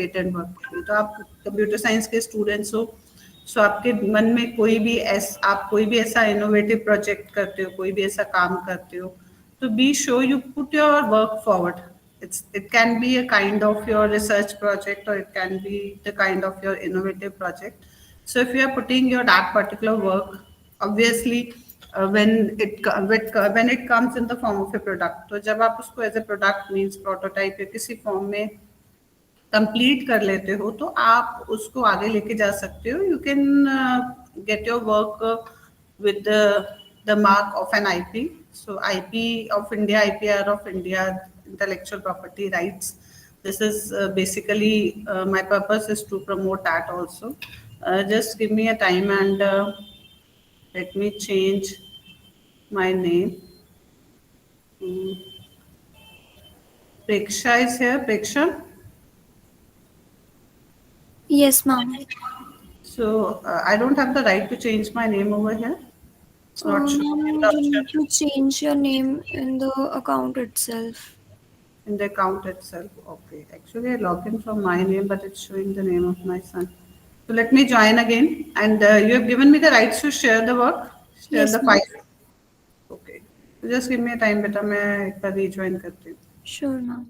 Patent work के लिए। तो आप कंप्यूटर साइंस के स्टूडेंट्स हो, सो आपके मन में आप कोई भी ऐसा इनोवेटिव प्रोजेक्ट करते हो, कोई भी ऐसा काम करते हो, तो be sure you put your work forward. It can be a kind of your research project, or it can be the kind of your innovative project. So if you are putting your that particular work, obviously when it comes in the form of a product, तो जब आप उसको as a product means prototype या किसी form में complete कर लेते हो, तो आप उसको आगे लेके जा सकते हो. You can get your work with the mark of N IP. So IP of India, IPR of India, intellectual property rights. This is basically my purpose is to promote that also. Just give me a time and let me change my name. Preksha is here. Preksha? Yes, ma'am. So I don't have the right to change my name over here. It's not showing in Ma'am, the you need option to change your name in the account itself. in the account itself. Okay. Actually, I logged in from my name, but it's showing the name of my son. So let me join again. And you have given me the rights to share the work, share Yes, the ma'am. file. Okay. So just give me a time, beta. मैं एक बार rejoin करती हूँ. Sure, ma'am.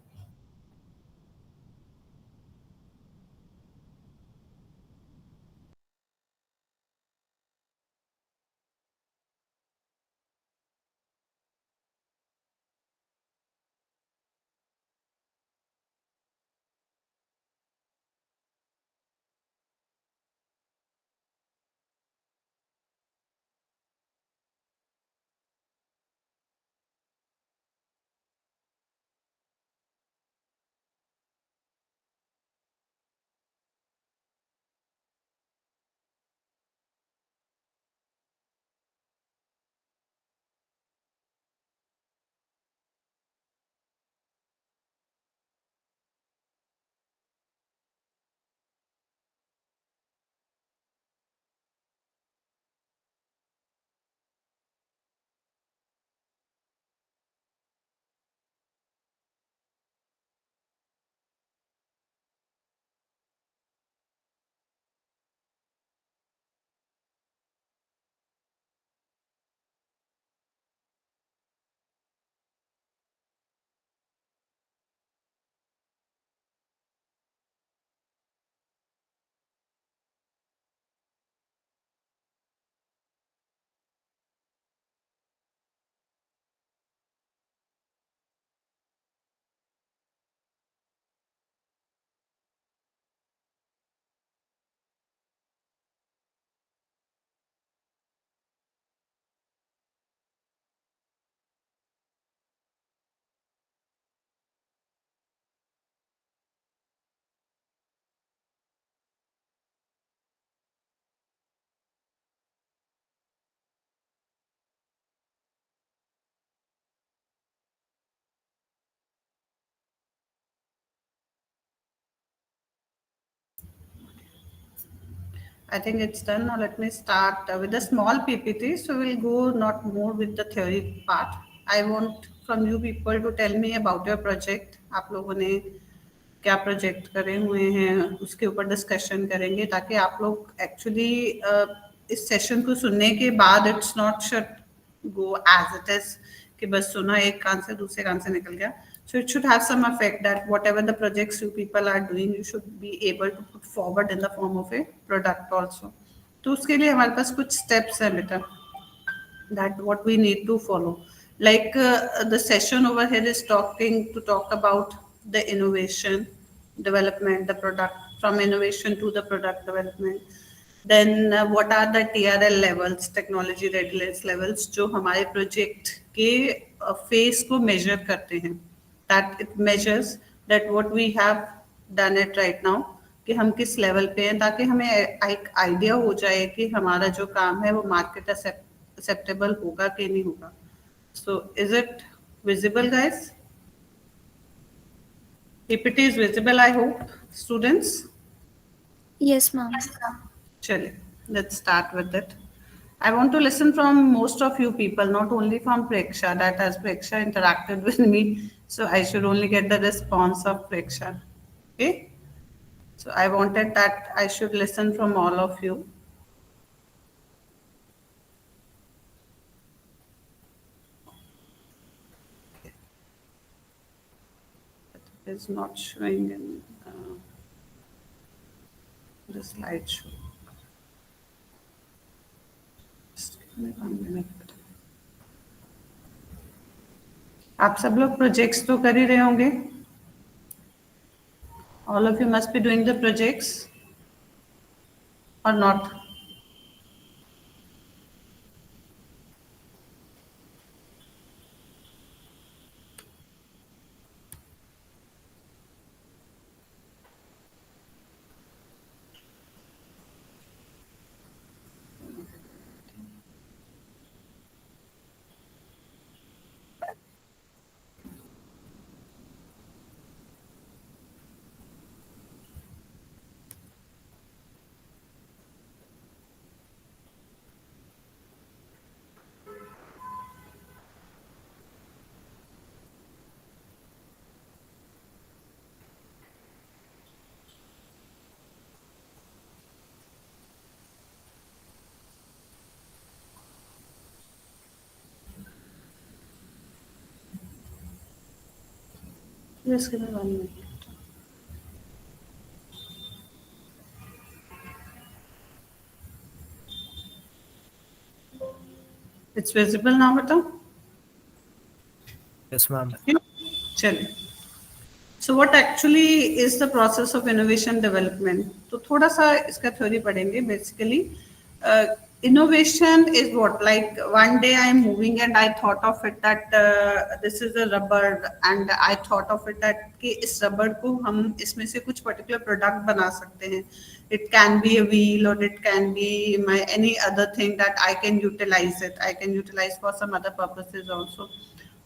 I think it's done. Now let me start with a small PPT. So we'll go not more with the theory part. I want from you people to tell me about your project. आप लोगों ने क्या project करे हुए हैं, उसके ऊपर discussion करेंगे, ताकि आप लोग एक्चुअली इस सेशन को सुनने के बाद it's not shut go as it is कि बस सुना एक कान से दूसरे कान से निकल गया. So it should have some effect that whatever the projects you people are doing, you should be able to put forward in the form of a product also. तो उसके लिए हमारे पास कुछ steps हैं बेटा, that what we need to follow. Like the session over here is talk about the innovation development, the product, from innovation to the product development. Then what are the TRL levels, technology readiness levels, जो हमारे project के face को major करते हैं. That it measures that what we have done it right now, कि हम किस level पे हैं, ताकि हमें एक आइडिया हो जाए कि हमारा जो काम है वो मार्केट एक्सेप्टेबल होगा कि नहीं होगा. So is it visible, guys? PPT is visible, I hope, students. Yes, ma'am. Chale, let's start with it. I want to listen from most of you people, not only from Preksha, that has Preksha interacted with me. So I should only get the response of Preksha. Okay? So I wanted that I should listen from all of you. It is not showing in the slideshow. Just give me 1 minute. आप सब लोग projects तो कर ही रहे होंगे. All of you must be doing the projects or not. Just give me 1 minute. It's visible now, बताओ. Yes, ma'am. चलिए. So what actually is the process of innovation development? तो थोड़ा सा इसका थ्योरी पढ़ेंगे. Basically, innovation is what, like one day I'm moving and I thought of it that this is a rubber and I thought of it that कि इस rubber को हम इसमें से कुछ particular product बना सकते हैं. It can be a wheel or it can be my any other thing that I can utilize it. I can utilize for some other purposes also.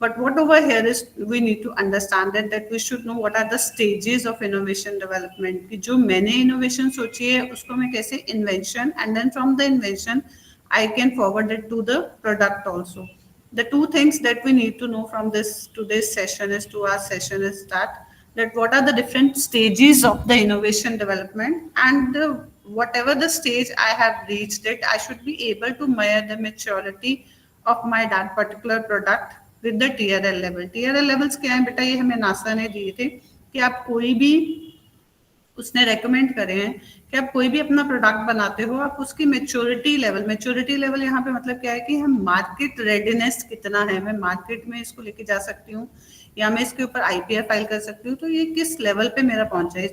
But what over here is we need to understand that we should know what are the stages of innovation development. कि जो मैंने innovation सोची है उसको मैं कैसे invention and then from the invention I can forward it to the product also. The two things that we need to know from this today's session is to our session is that what are the different stages of the innovation development and whatever the stage I have reached it, I should be able to measure the maturity of my that particular product with the TRL level. TRL levels क्या है बेटा, ये हमें NASA ने दिए थे कि आप कोई भी उसने रेकमेंड करे हैं कि आप कोई भी अपना प्रोडक्ट बनाते हो आप उसकी मेच्योरिटी लेवल यहाँ पे मतलब क्या है कि हम मार्केट रेडीनेस कितना है, मैं मार्केट में इसको लेके जा सकती हूँ या मैं इसके ऊपर आईपीआर फाइल कर सकती हूँ, तो ये किस लेवल पे मेरा पहुंचा है.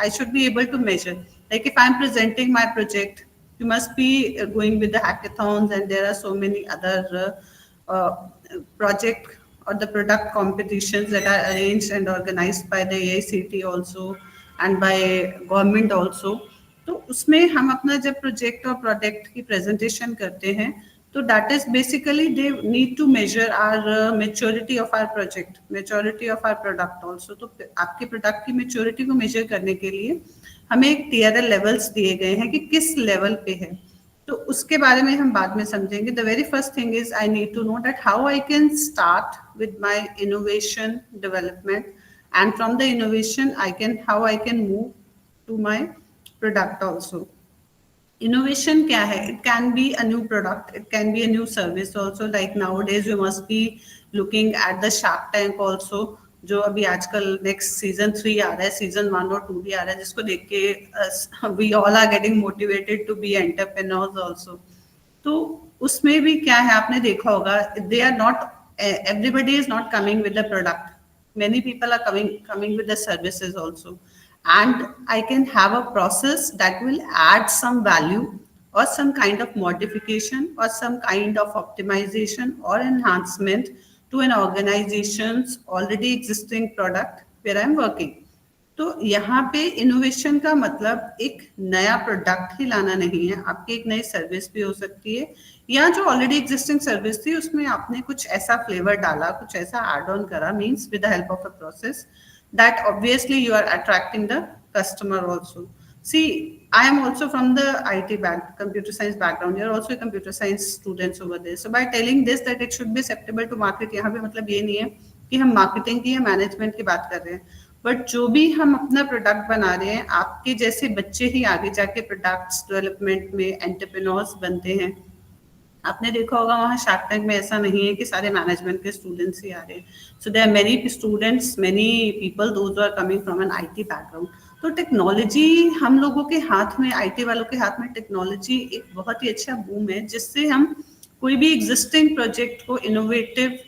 I should be able to measure. Like if I am presenting my project, you must be going with the hackathons and there are so many other project or the product competitions that are arranged and organized by the AICT also and by government also. तो उसमें हम अपना जब project और product की presentation करते हैं तो that is basically they need to measure our maturity of our project, maturity of our product also. तो आपके प्रोडक्ट की मेच्योरिटी को मेजर करने के लिए हमें एक टीआरएल लेवल्स दिए गए हैं कि किस लेवल पे है. तो उसके बारे में हम बाद में समझेंगे. The very first thing is I need to know that how I can start with my innovation development and from the innovation how I can move to my product also. Innovation क्या है? It can be a new product, it can be a new service also. Like nowadays you must be looking at the Shark Tank also, जो अभी आजकल next season 3 आ रहा है, season 1 और 2 भी आ रहा है, जिसको देख के we all are getting motivated to be entrepreneurs also. तो उसमें भी क्या है, आपने देखा होगा, they are not, everybody is not coming with the product. Many people are coming with the services also, and I can have a process that will add some value or some kind of modification or some kind of optimization or enhancement to an organization's already existing product where I'm working. तो यहाँ पे innovation का मतलब एक नया product ही लाना नहीं है, आपकी एक नई सर्विस भी हो सकती है, या जो ऑलरेडी एग्जिस्टिंग सर्विस थी उसमें आपने कुछ ऐसा फ्लेवर डाला, कुछ ऐसा एड ऑन करा, means with the help of a process that obviously you are attracting the customer also. See, I am also from the IT computer science background. You are also a computer science students over there. So by telling this that it should be acceptable to market, यहाँ पे मतलब ये नहीं है कि हम marketing की या मैनेजमेंट की बात कर रहे हैं. बट जो भी हम अपना प्रोडक्ट बना रहे हैं, आपके जैसे बच्चे ही आगे जाके प्रोडक्ट्स डेवलपमेंट में एंटरप्रेन्योर्स बनते हैं। आपने देखा होगा वहाँ शार्क टैंक में ऐसा नहीं है कि सारे मैनेजमेंट के स्टूडेंट्स ही आ रहे हैं। So there are many students, many people those are coming from an IT background. तो टेक्नोलॉजी हम लोगों के हाथ में, आईटी वालों के हाथ में टेक्नोलॉजी एक बहुत ही अच्छा बूम है, जिससे हम कोई भी एग्जिस्टिंग प्रोजेक्ट को इनोवेटिव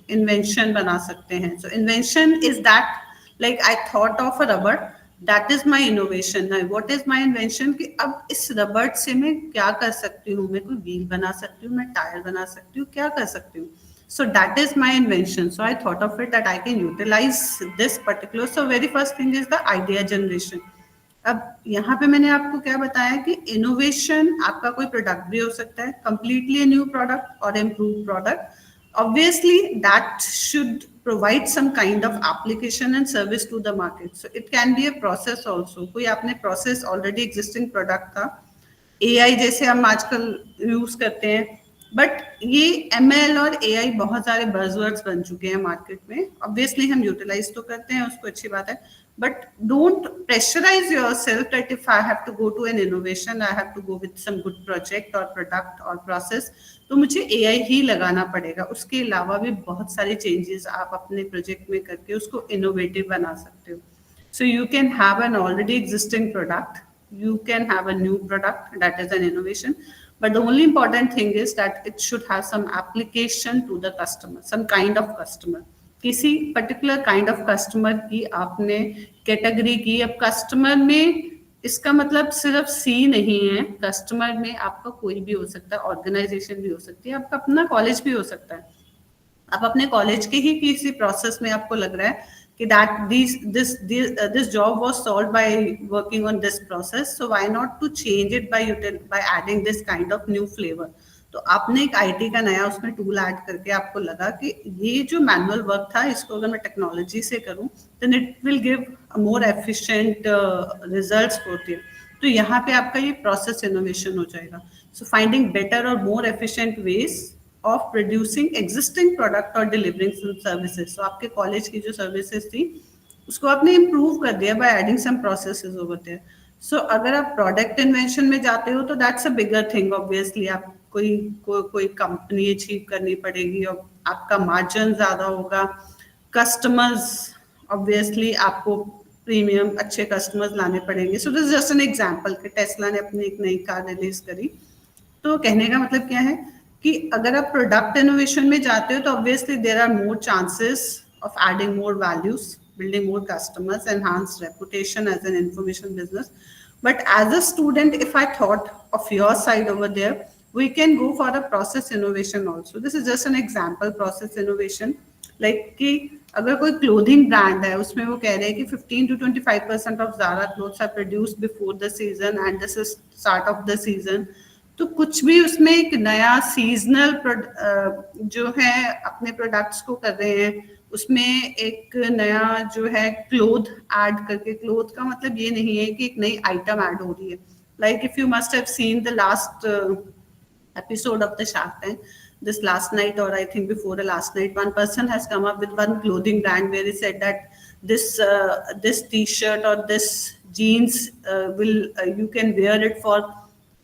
इन्वेंशन बना सकते हैं। So invention is that, like I thought of a rubber, that is my innovation. What is my invention कि अब इस रबर से मैं क्या कर सकती हूँ, मैं कोई व्हील बना सकती हूँ, मैं टायर बना सकती हूँ, क्या कर सकती हूँ। So that is my invention. So I thought of it that I can utilize this particular. So very first thing is the idea generation. अब यहाँ पे मैंने आपको क्या बताया कि इनोवेशन आपका कोई प्रोडक्ट भी हो सकता है, कंप्लीटली न्यू प्रोडक्ट और improve product. Obviously that should provide some kind of application and service to the market. So it can be a process also. कोई आपने process already existing product था, AI जैसे हम आजकल यूज करते हैं, but ये ML और AI बहुत सारे बज़वर्ड्स बन चुके हैं मार्केट में। ऑब्वियसली हम यूटिलाइज तो करते हैं उसको, अच्छी बात है, but don't pressurise yourself that if I have to go to an innovation, I have to go with some good project और प्रोडक्ट और प्रोसेस, तो मुझे AI ही लगाना पड़ेगा। उसके अलावा भी बहुत सारे चेंजेस आप अपने प्रोजेक्ट में करके उसको इनोवेटिव बना सकते हो। So you can have an already existing product, you can have a new product, that is an innovation. But the only important thing is that it should have some application to the customer, some kind of customer. किसी particular kind of customer की आपने category की। अब customer में इसका मतलब सिर्फ सी नहीं है, कस्टमर में आपका कोई भी हो सकता है, ऑर्गेनाइजेशन भी हो सकती है, आपका अपना कॉलेज भी हो सकता है। आप अपने कॉलेज के ही किसी प्रोसेस में आपको लग रहा है कि that this job was solved by working on this process, so why not to change it by adding this kind of new flavour. तो आपने एक आईटी का नया उसमें टूल ऐड करके आपको लगा कि ये जो मैनुअल वर्क था, इसको अगर मैं टेक्नोलॉजी से करूं then it will give more efficient results होते हैं। तो यहाँ पे आपका ये प्रोसेस इनोवेशन हो जाएगा। सो फाइंडिंग बेटर और more efficient ways of producing existing product और डिलीवरिंग सर्विसेज। सो आपके कॉलेज की जो सर्विसेज थी उसको आपने इम्प्रूव कर दिया by adding some processes over there. So अगर आप प्रोडक्ट इन्वेंशन में जाते हो तो that's a bigger thing. Obviously आप कोई कंपनी अचीव करनी पड़ेगी और आपका मार्जिन ज्यादा होगा, कस्टमर्स ऑब्वियसली आपको प्रीमियम अच्छे कस्टमर्स लाने पड़ेंगे। So this just an example कि टेस्ला ने अपनी एक नई कार रिलीज करी। तो कहने का मतलब क्या है कि अगर आप प्रोडक्ट इनोवेशन में जाते हो तो obviously there are more chances of adding more values, building more customers, enhance reputation as an information business. But as a student, if I thought of your side over there, we can go for a process innovation also. This is just an example, process innovation. Like कि अगर कोई clothing brand है, उसमें वो कह रहे हैं कि 15 to 25% of Zara clothes are produced before the season and this is start of the season. तो कुछ भी उसमें एक नया सीजनल जो है अपने प्रोडक्ट्स को कर रहे हैं, उसमें एक नया जो है क्लोथ ऐड करके। क्लोथ का मतलब ये नहीं है कि एक नई आइटम ऐड हो रही है। Like if you must have seen the last episode of the Shark Tank, this last night or I think before the last night, one person has come up with one clothing brand where he said that this t-shirt or this jeans will you can wear it for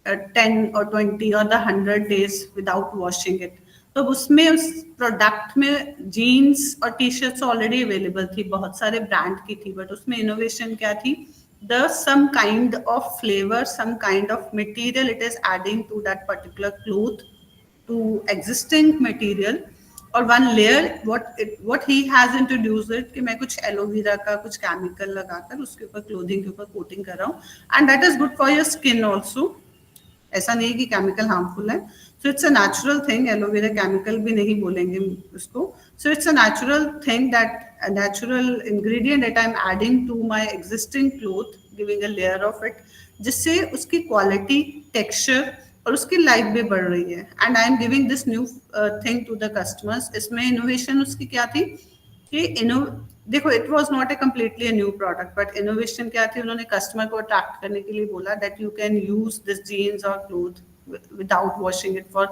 10 or 20 or the 100 days without washing it. तो उसमें उस product में jeans और T shirts already available थी, बहुत सारे brand की थी, बट उसमें इनोवेशन क्या थी? The some kind of flavor, some kind of material it is adding to that particular cloth, to existing material, और one layer what he has introduced it कि मैं कुछ एलोवेरा का कुछ केमिकल लगाकर उसके ऊपर क्लोथिंग के ऊपर कोटिंग कर रहा हूँ, and that is good for your skin also. ऐसा नहीं कि केमिकल हार्मफुल है। So it's a natural thing, aloe vera chemical भी नहीं बोलेंगे उसको। So it's a natural thing, that a natural ingredient that I'm adding to my existing cloth, giving a layer of it, जिससे उसकी क्वालिटी, टेक्सचर और उसकी life भी बढ़ रही है, and I am giving this new thing to the customers. इसमें innovation उसकी क्या थी कि देखो it was not a completely a new product, but innovation क्या थी, उन्होंने कस्टमर को अट्रैक्ट करने के लिए बोला that you can use this jeans और cloth without washing it for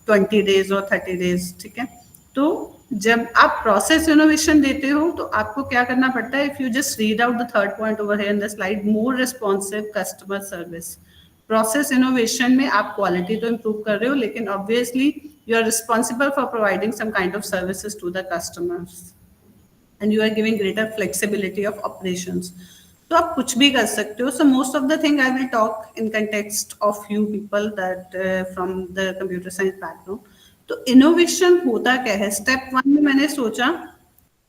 20 days और 30 days। ठीक है, तो जब आप प्रोसेस इनोवेशन देते हो तो आपको क्या करना पड़ता है, if you just read out the third point over here in the slide, more responsive customer service. Process innovation में आप क्वालिटी तो इम्प्रूव कर रहे हो, लेकिन obviously you are responsible for providing some kind of services to the customers and you are giving greater flexibility of operations. तो आप कुछ भी कर सकते हो। So most of the thing I will talk in context of you people that from the computer science background. तो innovation होता क्या है? स्टेप वन में मैंने सोचा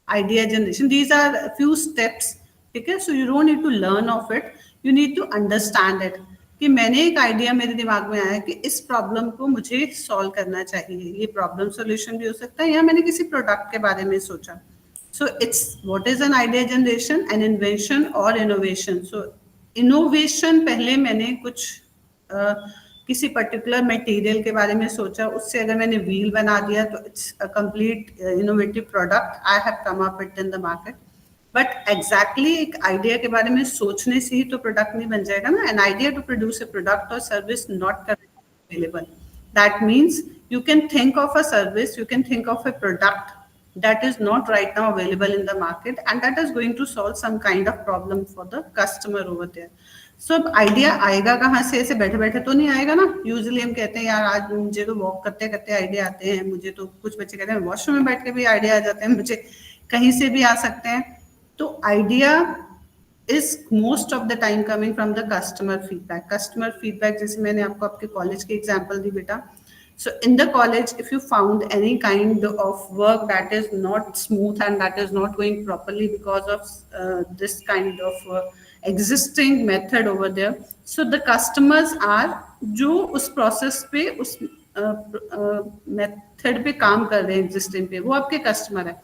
idea generation, these are few steps, ठीक है। So you don't need to learn of it, you need to understand it. कि मैंने एक आइडिया मेरे दिमाग में आया कि इस प्रॉब्लम को मुझे सॉल्व करना चाहिए, ये प्रॉब्लम सॉल्यूशन भी हो सकता है, या मैंने किसी प्रोडक्ट के बारे में सोचा। So it's what is an idea generation, an invention or innovation. So innovation पहले मैंने कुछ किसी पर्टिकुलर मटेरियल के बारे में सोचा, उससे अगर मैंने व्हील बना दिया तो it's a complete innovative product I have come up it in the market. But exactly एक आइडिया के बारे में सोचने से ही तो प्रोडक्ट नहीं बन जाएगा ना। An idea to produce a product or service not available, that means you can think of a service, you can think of a product that is not right now available in the market and that is going to solve some kind of problem for the customer over there. So अब idea आएगा कहाँ से? ऐसे बैठे बैठे तो नहीं आएगा ना। यूजुअली हम कहते हैं यार आज मुझे तो वॉक करते करते आइडिया आते हैं, मुझे तो कुछ बच्चे कहते हैं वॉशरूम में बैठ के भी आइडिया आ जाते हैं, मुझे कहीं से भी आ सकते हैं। तो idea is most of the time coming from the customer feedback. Customer feedback जैसे मैंने आपको आपके कॉलेज की एग्जांपल दी बेटा। So in the college, if you found any kind of work that is not smooth and that is not going properly because of this kind of existing method over there, so the customers are जो उस process पे उस method पे काम कर रहे हैं existing पे, वो आपके customer है।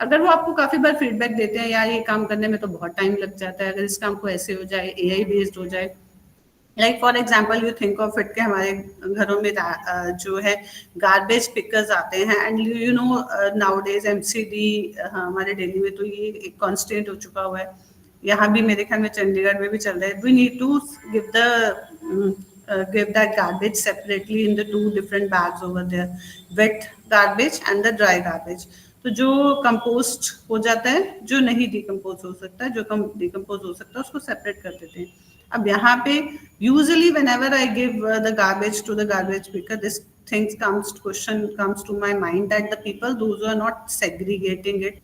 अगर वो आपको काफी बार फीडबैक देते हैं यार ये काम करने में तो बहुत टाइम लग जाता है, अगर इस काम को ऐसे हो जाए, एआई बेस्ड हो जाए, like for example you think of it के हमारे घरों में जो है गार्बेज पिकर्स आते हैं and you know now days MCD हमारे दिल्ली में तो ये एक कॉन्स्टेंट हो चुका हुआ है, यहाँ भी मेरे ख्याल में चंडीगढ़ में भी चल रहा है। We need to give the give that garbage separately in the two different bags over there, wet garbage and the dry garbage। तो जो कंपोस्ट हो जाता है, जो नहीं डिकम्पोज हो सकता, जो कम डिकम्पोज हो सकता है उसको सेपरेट कर देते हैं। अब यहाँ पे usually whenever I give the garbage to the garbage picker, this things comes question comes to my mind that the people those who are not segregating it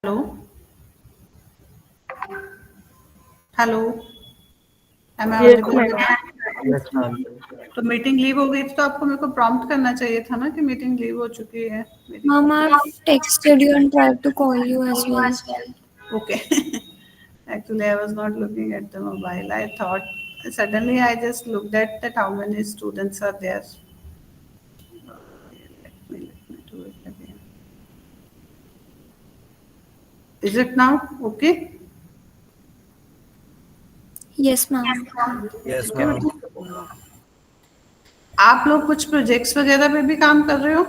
Hello, hello. Am I Yes, audible? ma'am. Yes, ma'am. तो meeting leave हो गई थी, तो आपको मेरे को prompt करना चाहिए था ना कि मीटिंग लीव हो चुकी है मेरी। Ma'am, I've texted you and tried to call you as well. Okay. Actually, I was not looking at the mobile. I thought suddenly I just looked at that how many students are there. Let me do it again. Is it now okay? Yes, ma'am. Yes, Okay, ma'am. बेटा। आप लोग कुछ projects वगैरह पे भी काम कर रहे हो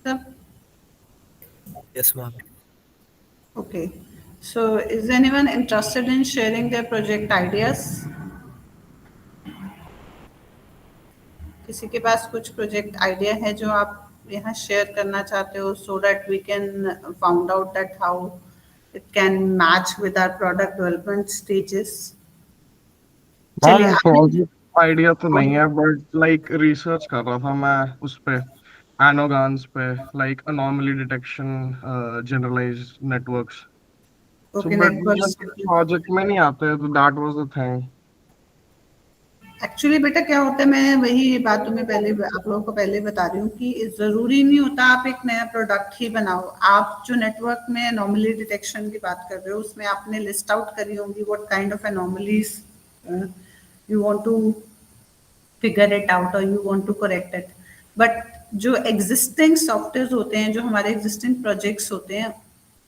सब? Yes, ma'am. Okay. So is anyone interested in sharing their project ideas? किसी के पास कुछ प्रोजेक्ट आइडिया है जो आप यहाँ शेयर करना चाहते हो, so that we can find out that how it can match with our product development stages. चलिए मैम आपने प्रोजेक्ट आइडिया तो नहीं है बट लाइक रिसर्च कर रहा था मैं उस पे एनोगान्स पे like anomaly detection generalised networks so okay but networks. Project में नहीं आते तो that was the thing. Actually बेटा क्या होता है, मैं वही बात तुम्हें पहले आप लोगों को पहले बता रही हूँ कि जरूरी नहीं होता आप एक नया प्रोडक्ट ही बनाओ। आप जो नेटवर्क में एनोमली डिटेक्शन की बात कर रहे हो उसमें आपने लिस्ट आउट करी होंगी what kind of anomalies you want to figure it out और you want to correct it. But जो एग्जिस्टिंग सॉफ्टवेयर होते हैं, जो हमारे एग्जिस्टिंग प्रोजेक्ट्स होते हैं,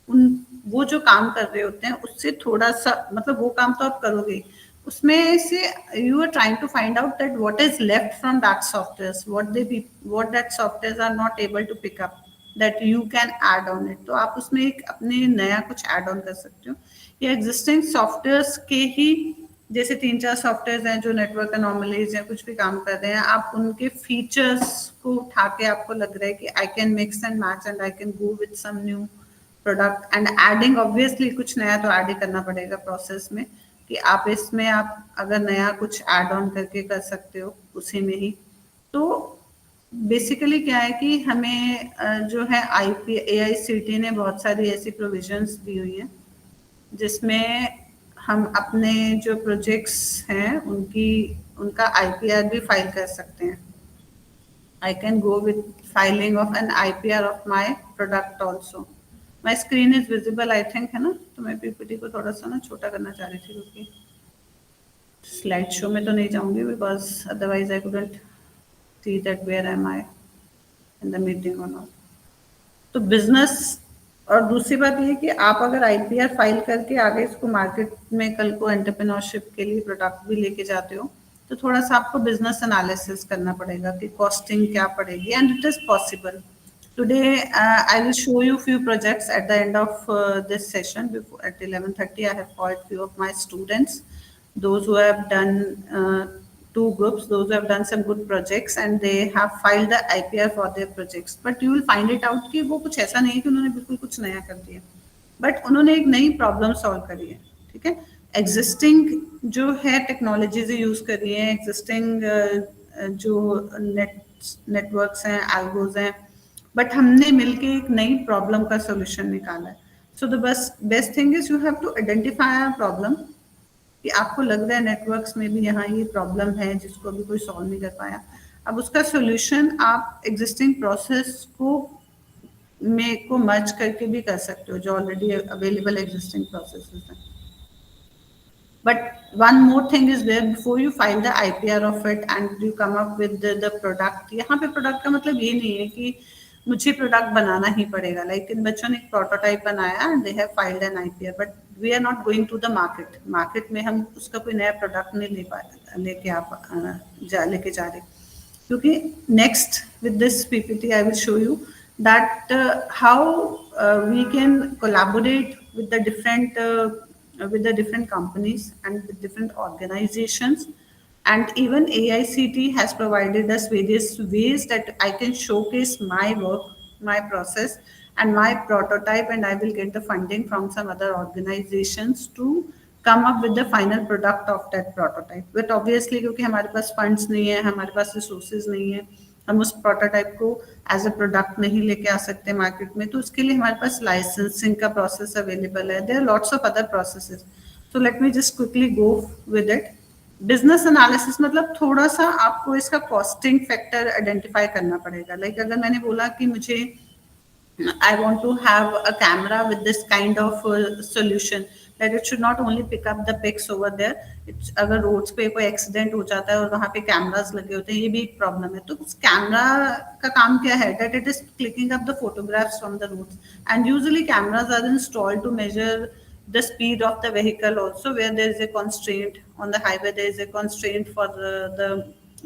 उन वो जो काम कर रहे होते हैं उससे थोड़ा सा मतलब वो काम तो आप करोगे, उसमें से you are trying to find out that what is left from that software, what that software are not able to pick up that you can add on it. तो आप उसमें एक अपने नया कुछ ऐड ऑन कर सकते हो या एग्जिस्टिंग सॉफ्टवेयर के ही जैसे 3-4 सॉफ्टवेयर हैं जो नेटवर्क एनोमलीज या कुछ भी काम कर रहे हैं, आप उनके फीचर्स को उठा के आपको लग रहा है कि I can mix and match and I can go with some new product and adding. Obviously कुछ नया तो ऐड ही करना पड़ेगा प्रोसेस में कि आप इसमें आप अगर नया कुछ ऐड ऑन करके कर सकते हो उसी में ही। तो बेसिकली क्या है कि हमें जो है AICTE ने बहुत सारी ऐसी प्रोविजंस दी हुई है जिसमें हम अपने जो प्रोजेक्ट्स हैं उनका IPR भी फाइल कर सकते हैं। I can go with filing of an IPR of my product also. My screen is visible I think, है ना? तो मैं PPT को थोड़ा सा ना छोटा करना चाह रही थी क्योंकि स्लाइड शो में तो नहीं जाऊंगी because otherwise I couldn't see that where am I in the meeting or not. तो बिजनेस और दूसरी बात ये कि आप अगर IPR फाइल करके आगे इसको मार्केट में कल को एंटरप्रेन्योरशिप के लिए प्रोडक्ट भी लेके जाते हो तो थोड़ा सा आपको बिजनेस एनालिसिस करना पड़ेगा कि कॉस्टिंग क्या पड़ेगी and it is possible. Today I will show you few projects at the end of this session. At 11:30 I have called few of my students, those who have done two groups, those who have done some good projects and they have filed the IPR for their projects. But you will find it out कि वो कुछ ऐसा नहीं है कि उन्होंने बिल्कुल कुछ नया कर दिया, बट उन्होंने एक नई प्रॉब्लम सॉल्व करी है। ठीक है, एग्जिस्टिंग जो है टेक्नोलॉजीज यूज करी है, एग्जिस्टिंग जो नेटवर्क्स हैं, एल्गोज हैं, बट हमने मिलके एक नई प्रॉब्लम का सोल्यूशन निकाला है। So the best thing is you have to identify a problem कि आपको लग रहा है नेटवर्क्स में भी यहाँ ये प्रॉब्लम है जिसको अभी कोई सॉल्व नहीं कर पाया। अब उसका सोल्यूशन आप एग्जिस्टिंग प्रोसेस को मर्ज करके भी कर सकते हो जो ऑलरेडी अवेलेबल एग्जिस्टिंग प्रोसेसेस हैं। But one more thing is there, before you file the IPR of it and you come up with the product, यहाँ पे प्रोडक्ट का मतलब ये नहीं है कि मुझे प्रोडक्ट बनाना ही पड़ेगा। लाइक इन बच्चों ने एक प्रोटोटाइप बनाया and they have filed an IPR, but we are not going to the market में हम उसका कोई नया प्रोडक्ट नहीं लेके जा रहे क्योंकि next with this PPT I will show you that how we can collaborate with the different companies and with different organizations, and even AICTE has provided us various ways that I can showcase my work, my process and my prototype, and I will get the funding from some other organizations to come up with the final product of that prototype. But obviously क्योंकि हमारे पास funds नहीं है, हमारे पास resources नहीं है, हम उस prototype को एज अ प्रोडक्ट नहीं लेके आ सकते मार्केट में, तो उसके लिए हमारे पास लाइसेंसिंग का प्रोसेस अवेलेबल है. There are lots of other processes. So let me just quickly go with it. Business analysis मतलब थोड़ा सा आपको इसका कॉस्टिंग फैक्टर आइडेंटिफाई करना पड़ेगा. लाइक अगर मैंने बोला कि मुझे I want to have a camera with this kind of solution that it should not only pick up the pics over there. It's, अगर roads पे कोई accident हो जाता है और वहाँ पे cameras लगे होते हैं, ये भी एक problem है. तो उस camera का काम क्या है? That it is clicking up the photographs from the roads. And usually cameras are installed to measure the speed of the vehicle also, where there is a constraint on the highway, there is a constraint for the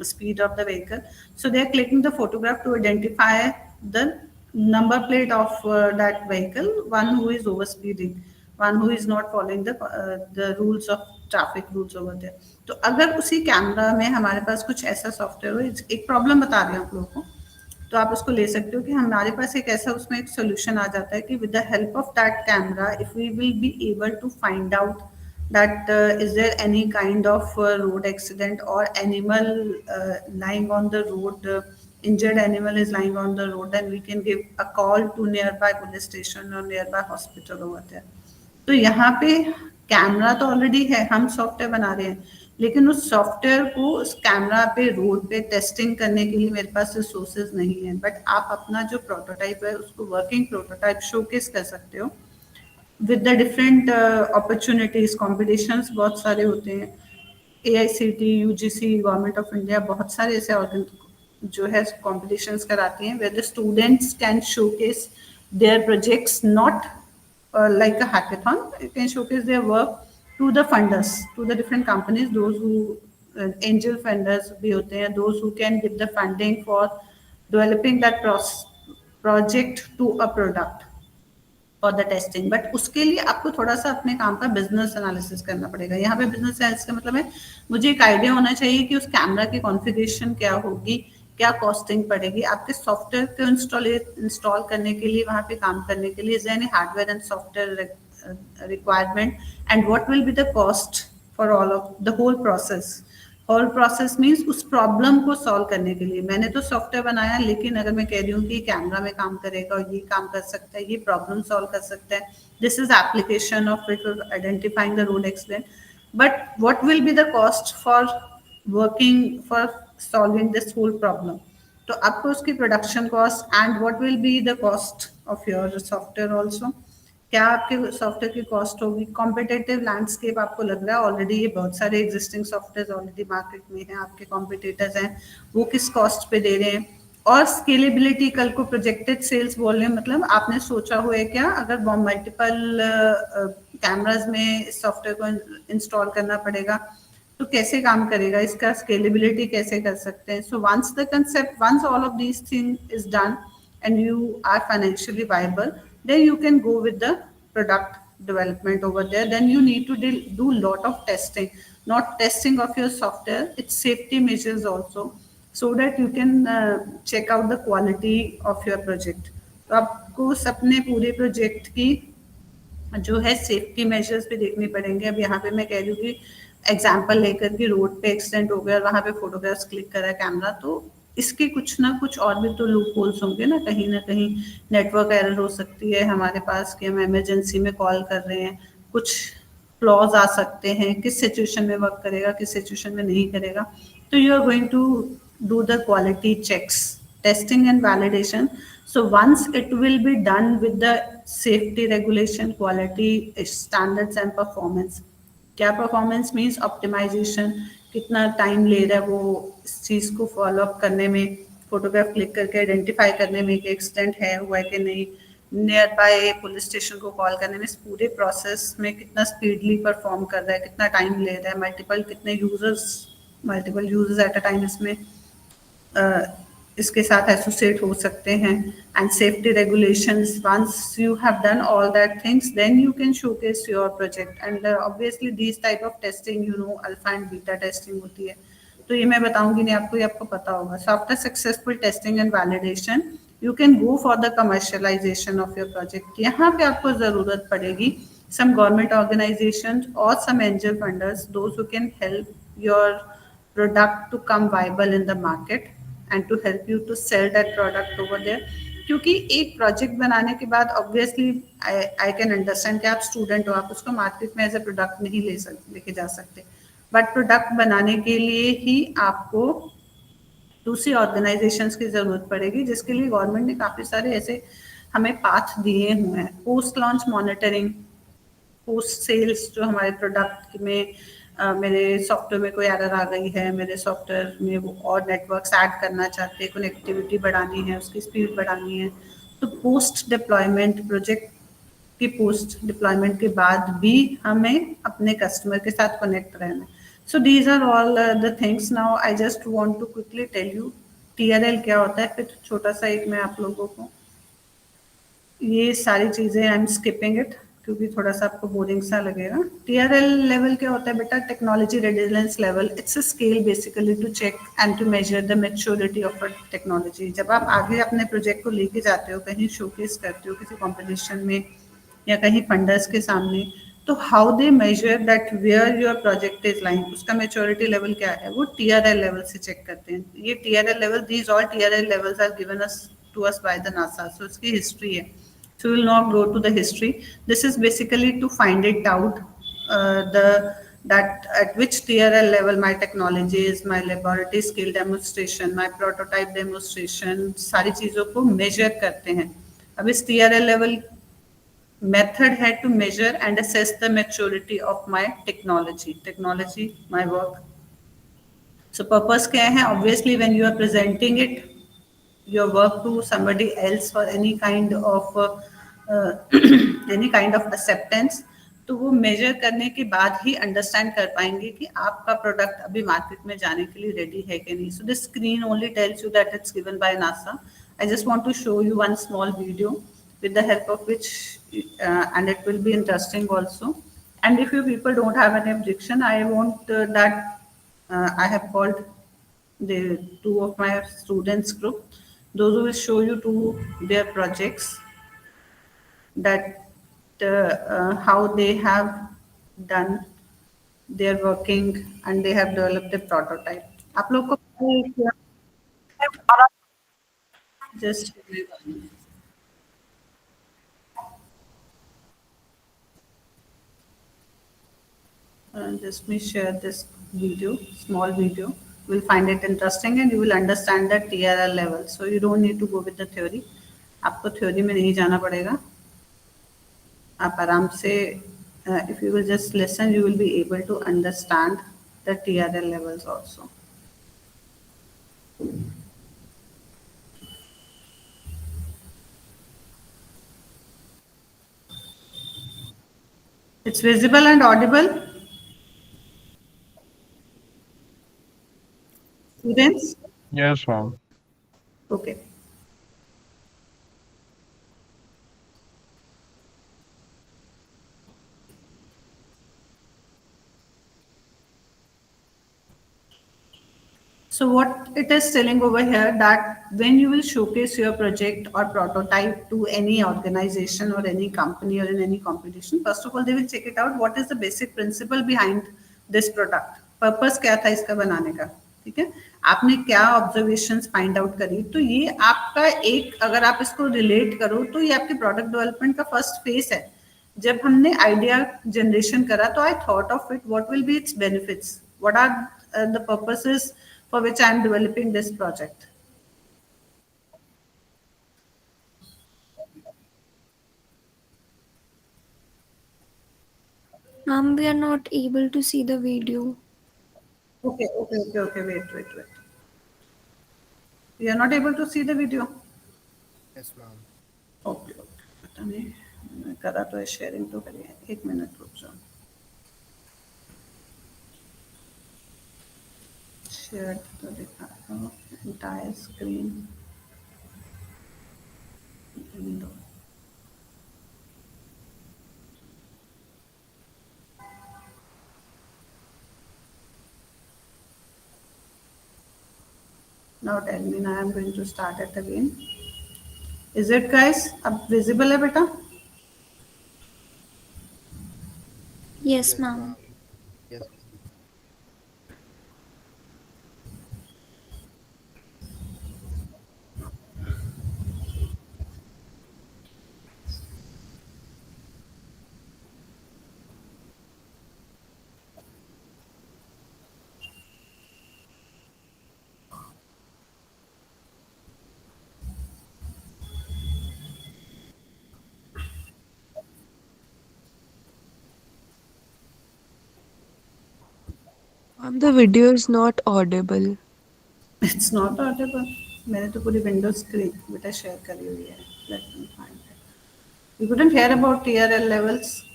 speed of the vehicle. So they are clicking the photograph to identify the number plate of that vehicle, one who is over speeding, one who is not following the rules of traffic rules over there. तो अगर उसी camera में हमारे पास कुछ ऐसा software हो, एक problem बता रही हूँ आप लोगों को, तो आप उसको ले सकते हो कि हमारे पास एक ऐसा उसमें एक सोल्यूशन आ जाता है कि with the help of that camera if we will be able to find out that is there any kind of road accident or animal lying on the road, injured animal is lying on the road, then we can give a call to nearby police station or nearby hospital over there. तो यहाँ पे camera तो already है, हम software बना रहे हैं, लेकिन उस सॉफ्टवेयर को उस कैमरा पे रोड पे टेस्टिंग करने के लिए मेरे पास रिसोर्सेज नहीं है. बट आप अपना जो प्रोटोटाइप है उसको वर्किंग प्रोटोटाइप शोकेस कर सकते हो with the different opportunities. Competitions बहुत सारे होते हैं, AICTE, UGC, government of India बहुत सारे ऐसे ऑर्गन जो है कॉम्पिटिशन्स कराती हैं where the students can showcase their projects, not like a hackathon. You can showcase their work to the funders, to the different companies, those who angel funders भी होते हैं, those who can give the funding for developing that project to a product for the testing. But उसके लिए आपको थोड़ा सा अपने काम का बिजनेस एनालिसिस करना पड़ेगा. यहाँ पे बिजनेस एनालिसिस का मतलब है मुझे एक आइडिया होना चाहिए कि उस कैमरा की कॉन्फ़िगरेशन क्या होगी, क्या कॉस्टिंग पड़ेगी, आपके सॉफ्टवेयर को इंस्टॉल करने के लिए, वहाँ पे काम करने के लिए, is any hardware and software requirement, and what will be the cost for all of the whole process. Whole process means उस प्रॉब्लम को सॉल्व करने के लिए. मैंने तो सॉफ्टवेयर बनाया, लेकिन अगर मैं कह रही हूँ कि कैमरा में काम करेगा और ये काम कर सकता है, ये प्रॉब्लम सॉल्व कर सकता है, this is application of it identifying the road accident, but what will be the cost for working for solving this whole problem. तो आपको उसकी production cost and what will be the cost of your software also, क्या आपके software की cost होगी. Competitive landscape आपको लग रहा है ऑलरेडी, ये बहुत सारे एग्जिस्टिंग सॉफ्टवेयर ऑलरेडी मार्केट में हैं, आपके कॉम्पिटिटर्स हैं, वो किस कॉस्ट पे दे रहे हैं. और स्केलेबिलिटी, कल को प्रोजेक्टेड सेल्स बोल रहे हैं, मतलब आपने सोचा हुआ है क्या अगर मल्टीपल कैमराज में सॉफ्टवेयर को इंस्टॉल करना पड़ेगा तो कैसे काम करेगा, इसका स्केलेबिलिटी कैसे कर सकते हैं. So once the concept, once all of these thing is done and you are financially viable, then you can go with the product development over there. Then you need to do lot of testing, not testing of your software, it's safety measures also, so that you can check out the quality of your project. तो आपको अपने पूरे project की जो है safety measures भी देखने पड़ेंगे. अब यहाँ पे मैं कह रही हूँ कि एग्जाम्पल लेकर कि रोड पे एक्सीडेंट हो गया और वहाँ पे फोटोग्राफ्स क्लिक करा कैमरा, तो इसके कुछ ना कुछ और भी तो लूप होल्स होंगे ना कहीं नेटवर्क एरर हो सकती है हमारे पास कि हम इमरजेंसी में कॉल कर रहे हैं, कुछ फ्लॉज आ सकते हैं, किस सिचुएशन में वर्क करेगा, किस सिचुएशन में नहीं करेगा. तो you are going to do the quality checks, testing and validation. So once it will be done with the safety regulation, quality standards and performance. क्या performance means optimization, कितना time ले रहा है वो इस चीज़ को फॉलो अप करने में, फोटोग्राफ क्लिक करके आइडेंटिफाई करने में कि एक्सीडेंट है हुआ है कि नहीं, नियर बाय पुलिस स्टेशन को कॉल करने में, इस पूरे प्रोसेस में कितना स्पीडली परफॉर्म कर रहा है, कितना टाइम ले रहा है, कितने यूजर्स एट अ टाइम इसमें इसके साथ एसोसिएट हो सकते हैं. And safety regulations, once you have done all that things then you can showcase your project. And obviously this type of testing, you know, alpha and beta testing होती है, तो ये मैं बताऊंगी नहीं आपको, ये आपको पता होगा. So after successful testing and validation you can go for the commercialisation of your project. यहाँ पे आपको जरूरत पड़ेगी some government organizations or some angel funders, those who can help your product to come viable in the market and to help you to sell that product over there. क्योंकि एक project बनाने के बाद ऑब्वियसली आई कैन अंडरस्टैंड कि आप student हो, आप उसको मार्केट में एज ए प्रोडक्ट नहीं लेके जा सकते, बट प्रोडक्ट बनाने के लिए ही आपको दूसरी ऑर्गेनाइजेशंस की ज़रूरत पड़ेगी, जिसके लिए गवर्नमेंट ने काफ़ी सारे ऐसे हमें पाथ दिए हुए हैं. Post launch monitoring, post sales, जो हमारे प्रोडक्ट में मेरे सॉफ्टवेयर में कोई एरर आ गई है, मेरे सॉफ्टवेयर में वो और नेटवर्क्स ऐड करना चाहते हैं, कनेक्टिविटी बढ़ानी है, उसकी स्पीड बढ़ानी है, तो पोस्ट डिप्लॉयमेंट, प्रोजेक्ट की पोस्ट डिप्लॉयमेंट के बाद भी हमें अपने कस्टमर के साथ कनेक्ट रहना है. So these are all the things. Now I just want to quickly tell you TRL क्या होता है, फिर छोटा सा एक मैं आप लोगों को ये सारी चीज़ें आई एम स्किपिंग इट क्योंकि थोड़ा सा आपको बोरिंग सा लगेगा. टीआरएल लेवल क्या होता है बेटा? Technology readiness level. It's a scale basically to check and to measure the maturity of a technology. जब आप आगे अपने प्रोजेक्ट को लेके जाते हो, कहीं शोकेस करते हो किसी कॉम्पिटिशन में या कहीं फंडर्स के सामने, तो how they measure that where your project is lying, उसका मैच्योरिटी लेवल क्या है, वो टीआरएल लेवल से चेक करते हैं. ये TRL level, these all TRL levels are given us to us by the NASA. So इसकी हिस्ट्री है. So we will not go to the history. This is basically to find it out that at which TRL level my technology is, my laboratory skill demonstration, my prototype demonstration, सारी चीज़ों को measure करते हैं. अब इस TRL level method है to measure and assess the maturity of my technology, my work. So purpose क्या है? Obviously when you are presenting it, your work to somebody else for any kind of any kind of acceptance, तो वो major करने के बाद ही understand कर पाएंगे कि आपका प्रोडक्ट अभी मार्केट में जाने के लिए रेडी है कि नहीं. So this screen only tells you that it's given by NASA. I just want to show you one small video with the help of which and it will be interesting also. And if you people don't have any objection, I want that I have called the two of my students group, those who will show you to their projects, that how they have done their working and they have developed a prototype. आप लोग को just just me share this video, small video. You will find it interesting and you will understand the TRL level. So you don't need to go with the theory. आपको theory में नहीं जाना पड़ेगा. आप आराम से if you will just listen, you will be able to understand the TRL levels also. It's visible and audible. Students? Yes, ma'am. Okay. So what it is telling over here, that when you will showcase your project or prototype to any organization or any company or in any competition, first of all they will check it out what is the basic principle behind this product. Purpose क्या था इसका बनाने का, ठीक है, आपने क्या observations find out करी. तो ये आपका एक, अगर आप इसको रिलेट करो तो ये आपके प्रोडक्ट डेवलपमेंट का फर्स्ट फेज है. जब हमने आइडिया जनरेशन करा तो I thought of it what will be its benefits, what are the purposes for which I am developing this project. Ma'am, we are not able to see the video. Okay, wait. You are not able to see the video? Yes, ma'am. Okay. पता नहीं, मैं करा तो है, sharing तो करी है. एक मिनट रुक जाओ. शेयर तो दिखा रहा हूँ, entire screen. Window. Now tell me, now I am going to start it again. Is it guys? अब visible है बेटा? Yes, ma'am. Yes. The video is not audible. It's not audible. मैंने तो पूरी विंडो स्क्रीन बेटा share करी हुई है. Let me find it. You couldn't hear about TRL levels?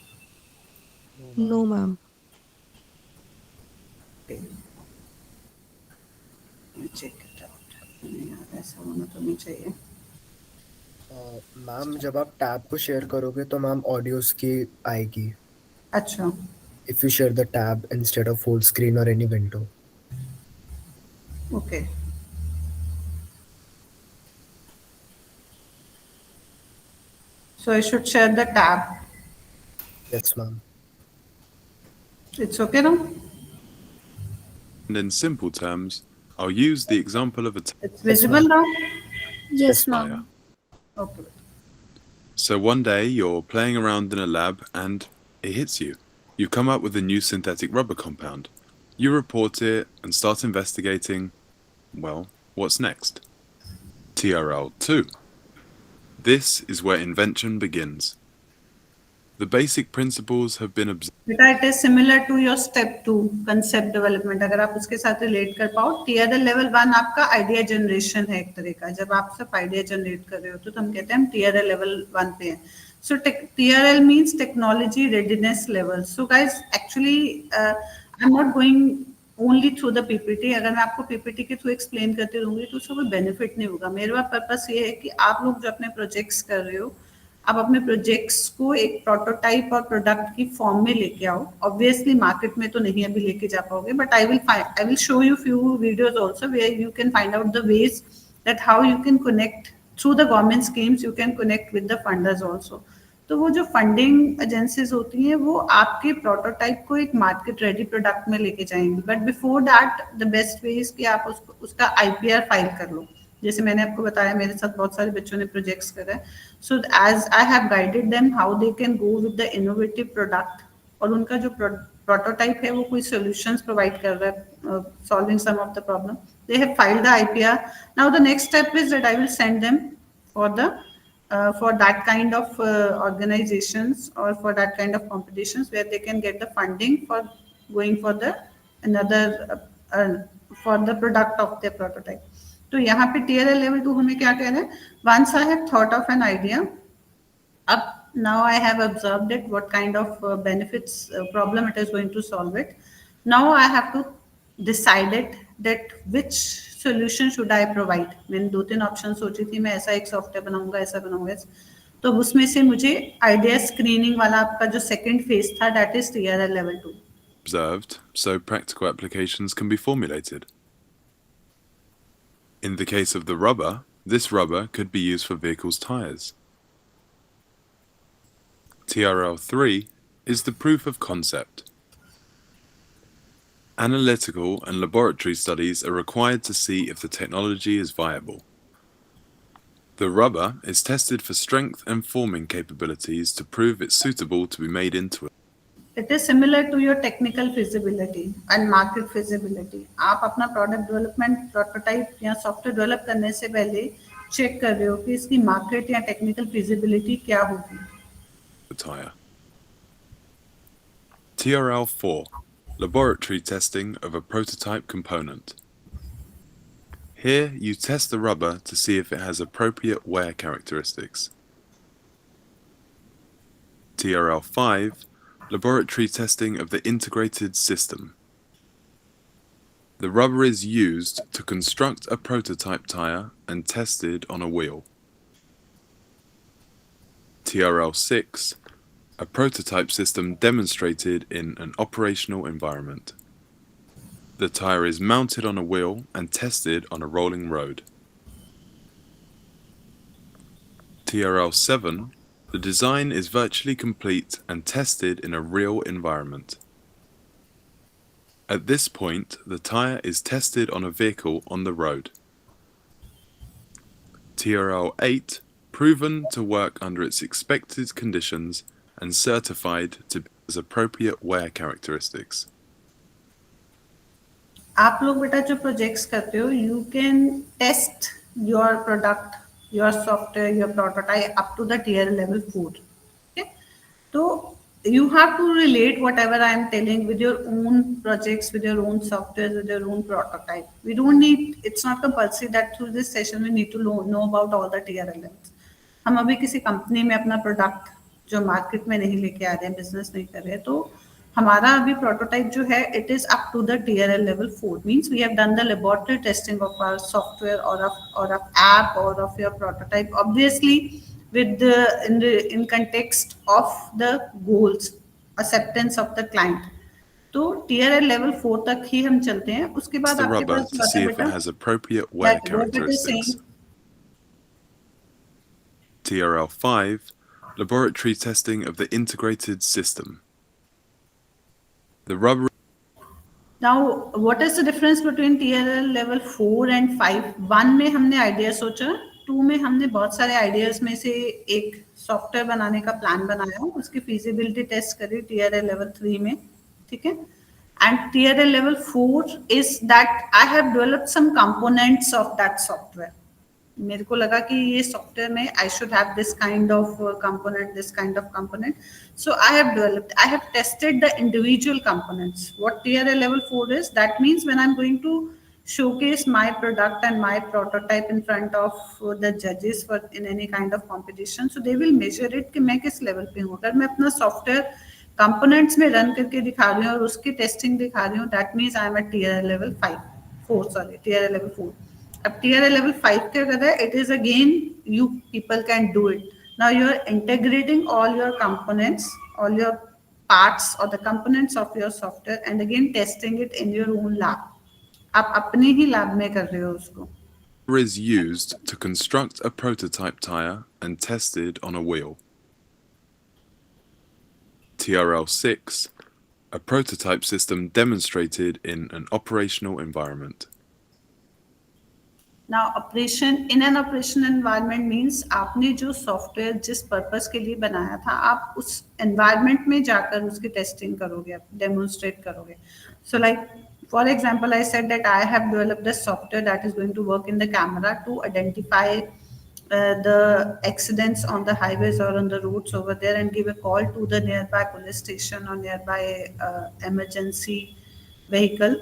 No, No, ma'am. ma'am. Okay. Let me check it out. नहीं यार ऐसा होना तो नहीं चाहिए. मैम जब आप टैब को शेयर करोगे तो मैम ऑडियोज की आएगी अच्छा. If you share the tab instead of full screen or any window. Okay. So I should share the tab. Yes, ma'am. It's okay now? And in simple terms, I'll use the example of a It's visible now? Yes, tire. ma'am. Okay. So one day you're playing around in a lab and it hits you. You come up with a new synthetic rubber compound. You report it and start investigating. Well, what's next? TRL2. This is where invention begins. The basic principles have been observed. बेटा it is similar to your step 2 concept development. अगर आप उसके साथ relate कर पाओ. TRL level 1 आपका idea generation है एक तरह का. जब आप सिर्फ आइडिया जनरेट कर रहे हो तो हम कहते हैं हम TRL level 1 पे हैं. So TRL means technology readiness level. So guys, actually I'm not going only through the PPT. अगर मैं आपको PPT के थ्रू एक्सप्लेन करती रहूंगी तो उसका कोई बेनिफिट नहीं होगा. मेरा पर्पस ये है कि आप लोग जो अपने प्रोजेक्ट्स कर रहे हो आप अपने प्रोजेक्ट्स को एक प्रोटोटाइप और प्रोडक्ट की फॉर्म में लेके आओ. ऑब्वियसली मार्केट में तो नहीं अभी लेके जा पाओगे, but I will show you few videos also where you can find out the ways that how you can connect through the government schemes. You can connect with the funders also. तो वो जो funding agencies होती हैं वो आपके prototype को एक market ready product में लेके जाएंगी. But before that the best way is कि आप उसका आईपीआर फाइल कर लो. जैसे मैंने आपको बताया मेरे साथ बहुत सारे बच्चों ने प्रोजेक्ट्स करे. So as I have guided them how they can go with the innovative product. और उनका जो प्रोटोटाइप है वो कोई सॉल्यूशंस प्रोवाइड कर रहा है solving some of the problem. They have filed the IPR. Now the next step is that I will send them for that kind of organizations or for that kind of competitions where they can get the funding for going for the another for the product of their prototype. तो यहाँ पे TRL level 2 हमें क्या कह रहे हैं? Once I have thought of an idea, up now I have observed it, what kind of benefits problem it is going to solve it. Now I have to decide it that which solution should I provide. मैंने 2-3 option सोची थी. मैं ऐसा एक software बनाऊंगा, ऐसा बनाऊंगा. तो उसमें से मुझे आइडिया स्क्रीनिंग वाला आपका जो सेकंड फेज था that is TRL level 2. observed, so practical applications can be formulated. In the case of the rubber, this rubber could be used for vehicles' tires. TRL3 is the proof of concept. Analytical and laboratory studies are required to see if the technology is viable. The rubber is tested for strength and forming capabilities to prove it's suitable to be made into it. It is similar to your technical feasibility and market feasibility. आप अपना product development prototype या software develop करने से पहले check कर रहे हो कि इसकी मार्केट या टेक्निकल feasibility क्या होगी. The tire. TRL4, laboratory testing of a prototype component. Here you test the rubber to see if it has appropriate wear characteristics. TRL5, laboratory testing of the integrated system. The rubber is used to construct a prototype tire and tested on a wheel. TRL6, a prototype system demonstrated in an operational environment. The tire is mounted on a wheel and tested on a rolling road. TRL7, the design is virtually complete and tested in a real environment. At this point, the tire is tested on a vehicle on the road. TRL8, proven to work under its expected conditions and certified to be as appropriate wear characteristics. आप लोग बेटा जो projects करते हो you can test your product, your software, your prototype up to the TRL level 4. तो you have to relate whatever I am telling with your own projects, with your own software, with your own prototype. We don't need, it's not compulsory that through this session we need to know about all the TRLMs. हम अभी किसी company में अपना product जो market में नहीं लेके आ रहे हैं, बिजनेस नहीं कर रहे हैं, तो हमारा अभी प्रोटोटाइप जो है it is up to the TRL level 4, means we have done the laboratory testing of our software और ऑफ ऐप और of your prototype, obviously with in context of the goals, acceptance of the client. तो TRL level 4 तक ही हम चलते हैं, उसके बाद the आपके rubber pass to see if it has appropriate wear that Robert is saying. characteristics. TRL 5, laboratory testing of the integrated system. The rubber. Now, what is the difference between TRL level 4 and 5? 1 में हमने idea सोचा, 2 में हमने बहुत सारे ideas में से एक सॉफ्टवेयर बनाने का प्लान बनाया, उसकी फीजिबिलिटी टेस्ट करी TRL level 3 में, ठीक है. And TRL level 4 is that I have developed some components of that software. मेरे को लगा कि ये सॉफ्टवेयर में I should have this kind of component, this kind of component. So I have tested the individual components. What TRL level 4 is, that means when I'm going to showcase my product and my prototype in front of the judges for in any kind of competition, so they will measure it कि मैं किस level पे हूँ. अगर मैं अपना software components में run करके दिखा रही हूँ और उसकी टेस्टिंग दिखा रही हूँ, that means I am at TRL level 4. अब TRL level 5 क्या कर रहा है? It is again you people can do it. Now you are integrating all your components, all your parts or the components of your software and again testing it in your own lab. आप अपने ही lab में कर रहे हो उसको. Is used to construct a prototype tire and tested on a wheel. TRL 6, a prototype system demonstrated in an operational environment. Now in an operational environment means आपने जो software जिस पर्पस के लिए बनाया था, आप उस एनवायरनमेंट में जाकर उसकी टेस्टिंग करोगे, आप डेमोन्स्ट्रेट करोगे. So like for example, I said that I have developed a software that is going to work in the camera to identify the accidents on the highways or on the roads over there and give a call to the nearby police station or nearby emergency vehicle,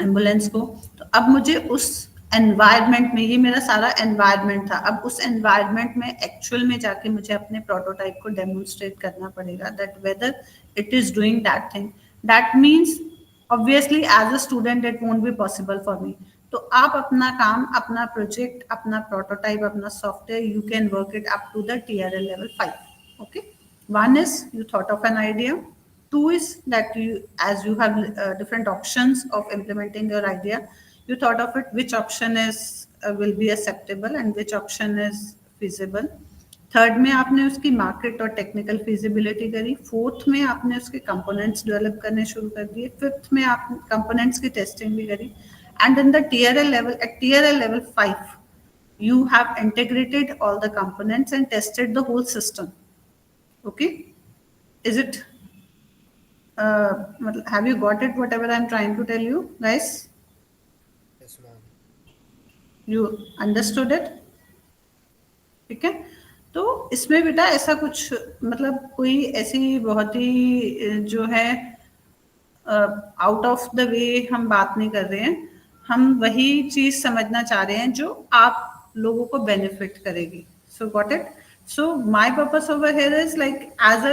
ambulance को. तो अब मुझे उस environment में, ये मेरा सारा environment था, अब उस एनवायरनमेंट में एक्चुअल में जाके मुझे अपने प्रोटोटाइप को डेमोन्स्ट्रेट करना पड़ेगा that whether it is doing that thing. That means obviously as a student it won't be possible for me. तो आप अपना काम, अपना प्रोजेक्ट, अपना प्रोटोटाइप, अपना software, you can work it up to the TRL level 5. Okay, 1 is you thought of an idea. 2 is that as you have different options of implementing your idea, you thought of it which option is will be acceptable and which option is feasible. 3rd में आपने उसकी market और technical feasibility करी. 4th में आपने उसके components develop करने शुरू कर दिए. 5th में आप कंपोनेंट्स की टेस्टिंग भी करी. And in the TRL level, at TRL level 5, you have integrated all the components and tested the whole system. Okay, is it? Have you got it? Whatever I'm trying to tell you, guys. Yes, ma'am. You understood it? ठीक है. तो इसमें बेटा ऐसा कुछ, मतलब कोई ऐसी बहुत ही जो है आउट ऑफ द वे हम बात नहीं कर रहे हैं. हम वही चीज समझना चाह रहे हैं जो आप लोगों को बेनिफिट करेगी. सो got it. So my purpose over here is like as a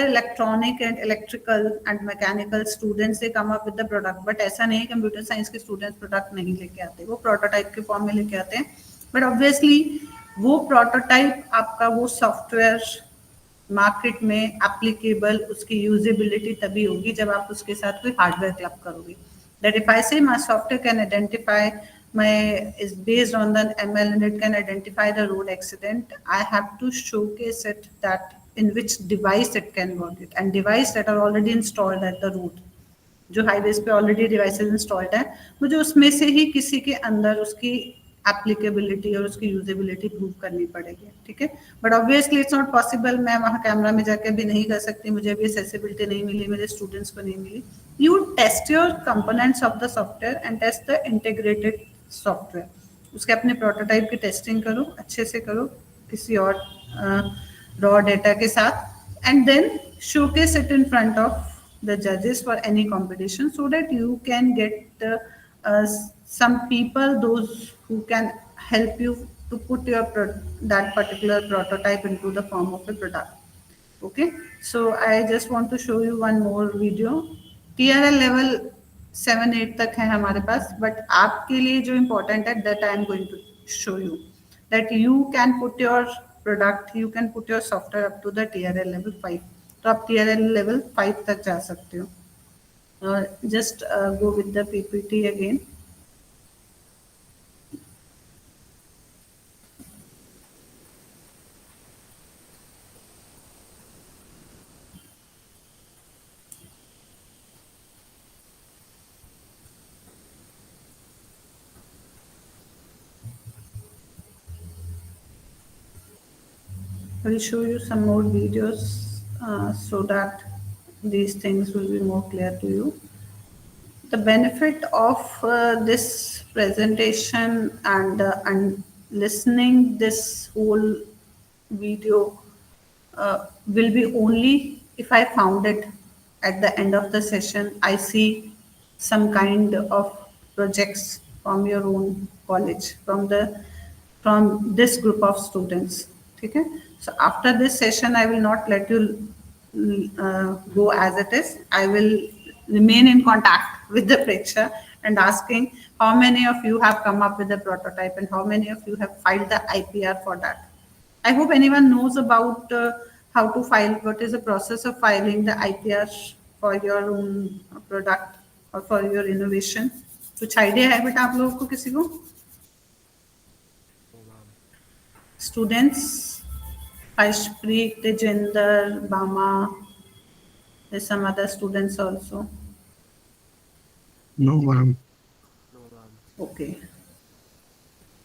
electronic and electrical and mechanical students, they come up with the product, but ऐसा नहीं है कंप्यूटर साइंस के स्टूडेंट्स प्रोडक्ट नहीं लेके आते, वो प्रोटोटाइप के फॉर्म में लेके आते हैं. बट ऑब्वियसली वो प्रोटोटाइप आपका वो सॉफ्टवेयर मार्केट में एप्लीकेबल, उसकी यूजेबिलिटी तभी होगी जब आप उसके साथ कोई हार्डवेयर क्लब करोगे. That if I say my software can identify is based on the ML and it can identify the road accident, I have to showcase it that in which device it can work it, and device that are already installed at the road, जो highways पे already devices installed है, मुझे उसमें से ही किसी के अंदर उसकी एप्लीकेबिलिटी और उसकी यूजेबिलिटी प्रूव करनी पड़ेगी. ठीक है. But obviously it's not possible. मैं वहाँ कैमरा में जाकर भी नहीं कर सकती, मुझे अभी एक्सेसिबिलिटी नहीं मिली, मेरे स्टूडेंट्स को नहीं मिली. You test your components of the software and test the integrated software. उसके अपने प्रोटोटाइप की टेस्टिंग करो, अच्छे से करो किसी और रॉ डेटा के साथ, and then showcase it in front of the judges for any competition, so that you can get some people, those who can help you to put your that particular prototype into the form of a product. Okay, so I just want to show you one more video. TRL level 7-8 तक है हमारे पास, but आपके लिए जो important है, that I am going to show you, that you can put your product, you can put your software up to the TRL level 5. तो आप TRL level 5 तक जा सकते हो. Just go with the PPT again. I will show you some more videos so that these things will be more clear to you. The benefit of this presentation and listening this whole video will be only if I found it at the end of the session. I see some kind of projects from your own college, from this group of students. Okay? So after this session, I will not let you go as it is. I will remain in contact with the Preksha and asking how many of you have come up with a prototype and how many of you have filed the IPR for that. I hope anyone knows about how to file, what is the process of filing the IPR for your own product or for your innovation. कुछ idea है बेटा आप लोगों को किसी को? Students, Ashpreet, Tejinder, Bama, there's some other students also. No, ma'am. Okay,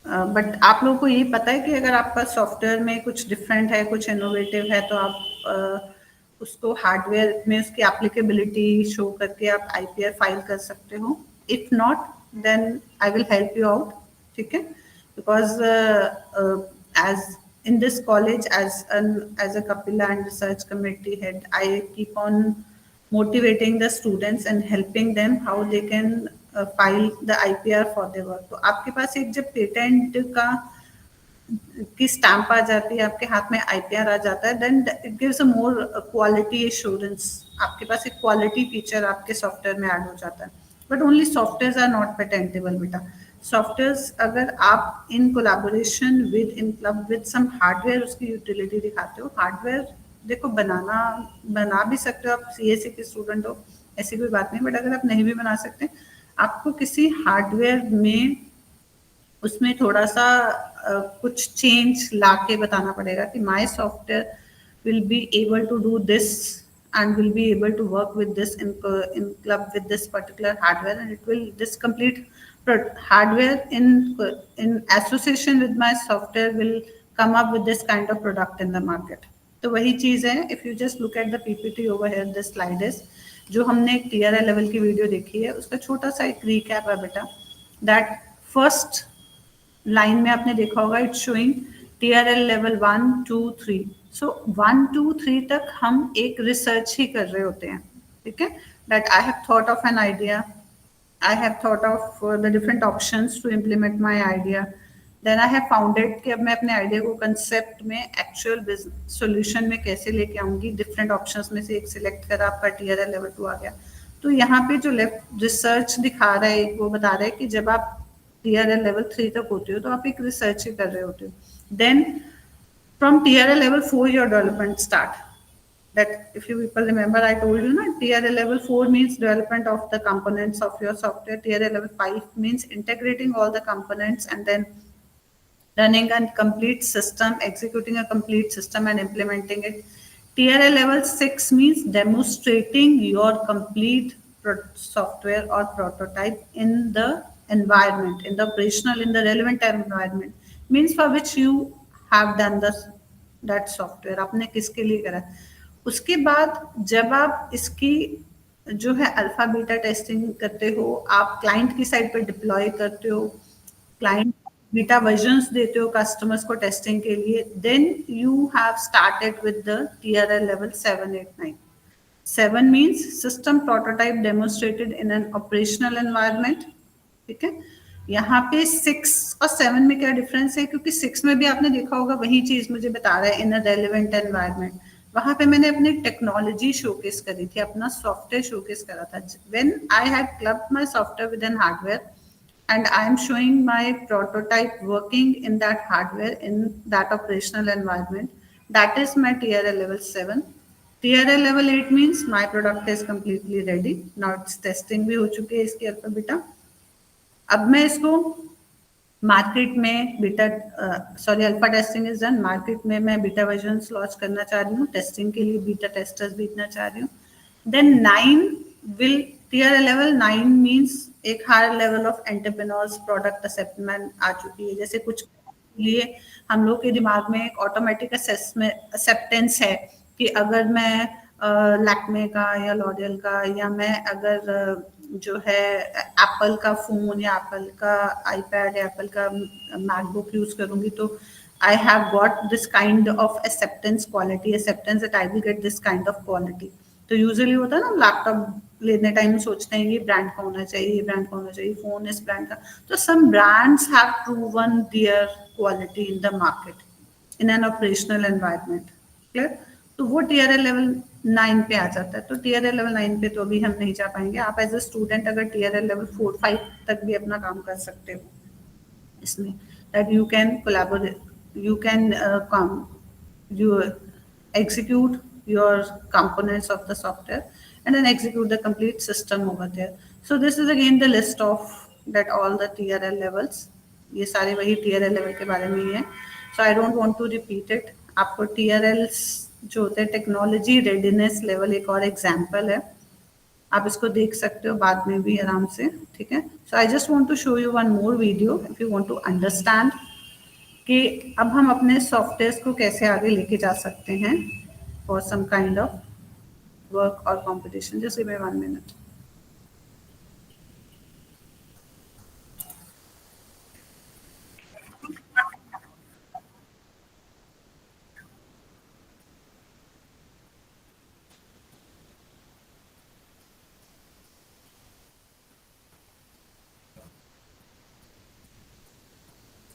but आप लोगों को ये पता है कि अगर आपका सॉफ्टवेयर में कुछ डिफरेंट है, कुछ इनोवेटिव है, तो आप उसको हार्डवेयर में उसकी एप्लीकेबिलिटी शो करके आप आईपीआर फाइल कर सकते हो. If not then I will help you out. ठीक है, because as in this college, as a Kapila and research committee head, I keep on motivating the students and helping them how they can file the IPR for their work. तो आपके पास एक जब patent की stamp आ जाती है, आपके हाथ में IPR आ जाता है, then it gives a more quality assurance. आपके पास एक quality feature आपके सॉफ्टवेयर में ऐड हो जाता है. But only softwares are not patentable बेटा. सॉफ्टवेयर्स अगर आप in collaboration with some hardware उसकी यूटिलिटी दिखाते हो. हार्डवेयर देखो बना भी सकते हो, आप सीएससी के स्टूडेंट हो, ऐसी कोई बात नहीं. बट अगर आप नहीं भी बना सकते, आपको किसी हार्डवेयर में उसमें थोड़ा सा कुछ चेंज लाके बताना पड़ेगा कि my software will be able to do this and will be able to work with this in club with this particular hardware, and it will this complete hardware in association with my software will come up with this kind of product in the market. तो वही चीज है. if you just look at the PPT over here, this slide is जो हमने एक TRL level की video देखी है, उसका छोटा सा एक recap है बेटा. that first लाइन में आपने देखा होगा, it's showing TRL level 1, 2, 3. सो 1, 2, 3 तक हम एक रिसर्च ही कर रहे होते हैं. ठीक है, that I have thought of an idea, I have thought of the different options to implement my idea, then I have founded कि अब मैं अपने आइडिया को कंसेप्ट में एक्चुअल सॉल्यूशन में कैसे लेके आऊंगी. डिफरेंट ऑप्शंस में से एक सिलेक्ट करा, आपका TRL लेवल 2 आ गया. तो यहाँ पे जो लेफ्ट रिसर्च दिखा रहा है वो बता रहा है कि जब आप TRL लेवल 3 तक होते हो तो आप एक रिसर्च ही कर रहे होते हो. Then from TRL level 4 your development start. That if you people remember, I told you na, TRL level 4 means development of the components of your software. TRL level 5 means integrating all the components and then running a complete system, executing a complete system and implementing it. TRL level 6 means demonstrating your complete software or prototype in the environment, in the operational, in the relevant environment, means for which you have done that software. आपने किसके लिए करा. उसके बाद जब आप इसकी जो है अल्फा बीटा टेस्टिंग करते हो, आप क्लाइंट की साइड पे डिप्लॉय करते हो, क्लाइंट बीटा वर्जन्स देते हो कस्टमर्स को टेस्टिंग के लिए, then you have started with the TRL level 7, 8, 9. 7 means system prototype demonstrated in an operational environment. ठीक है, यहाँ पे 6 और 7 में क्या डिफरेंस है, क्योंकि 6 में भी आपने देखा होगा वही चीज मुझे बता रहा है इन अ रेलेवेंट एनवायरनमेंट. वहां पे मैंने अपनी टेक्नोलॉजी शोकेस करी थी, अपना सॉफ्टवेयर शोकेस करा था. When I had clubbed my software with an hardware and I am showing my prototype working in that hardware in that operational environment, that is my TRL level 7. TRL level 8 means my product is completely ready. Now it's testing भी हो चुकी है इसकी alpha beta. अब मैं इसको market में beta alpha testing is done, market में मैं बीटा वर्जन लॉन्च करना चाह रही हूँ, टेस्टिंग के लिए बीटा टेस्टर्स भेजना चाह रही हूँ. Then 9 will TRL level 9 means एक higher level of entrepreneurs product acceptance आ चुकी है. जैसे कुछ लिए हम लोग के दिमाग में एक ऑटोमेटिक एक्सेप्टेंस है कि अगर मैं लैक्मे का या लॉरियल का, या मैं अगर जो है एप्पल का फोन या एप्पल का आईपैड या एप्पल का मैकबुक यूज करूंगी, तो I have got this kind of acceptance quality, acceptance that I will get this kind of quality. तो यूजुअली होता है ना, लैपटॉप लेने टाइम सोचते हैं ये ब्रांड का होना चाहिए, ये ब्रांड का होना चाहिए, फोन इस ब्रांड का. तो some brands have proven their quality in the market in an operational environment. Clear? तो वो TRL लेवल 9 पे आ जाता है. तो TRL लेवल 9 पे तो अभी हम नहीं जा पाएंगे. आप एज अ स्टूडेंट अगर TRL लेवल 4, 5 तक भी अपना काम कर सकते हो इसमें, that you can collaborate, you can you execute your components of the software and then execute the complete system over there. So this is again the list of that all the TRL levels. ये सारे वही TRL level के बारे में ही है. So I don't want to repeat it. आपको TRLs जो होते हैं टेक्नोलॉजी रेडीनेस लेवल एक और एग्जाम्पल है, आप इसको देख सकते हो बाद में भी आराम से. ठीक है. So I just want to show you one more video if you want to understand कि अब हम अपने सॉफ्टवेयर को कैसे आगे लेके जा सकते हैं for some kind of work और competition. Just give me 1 minute.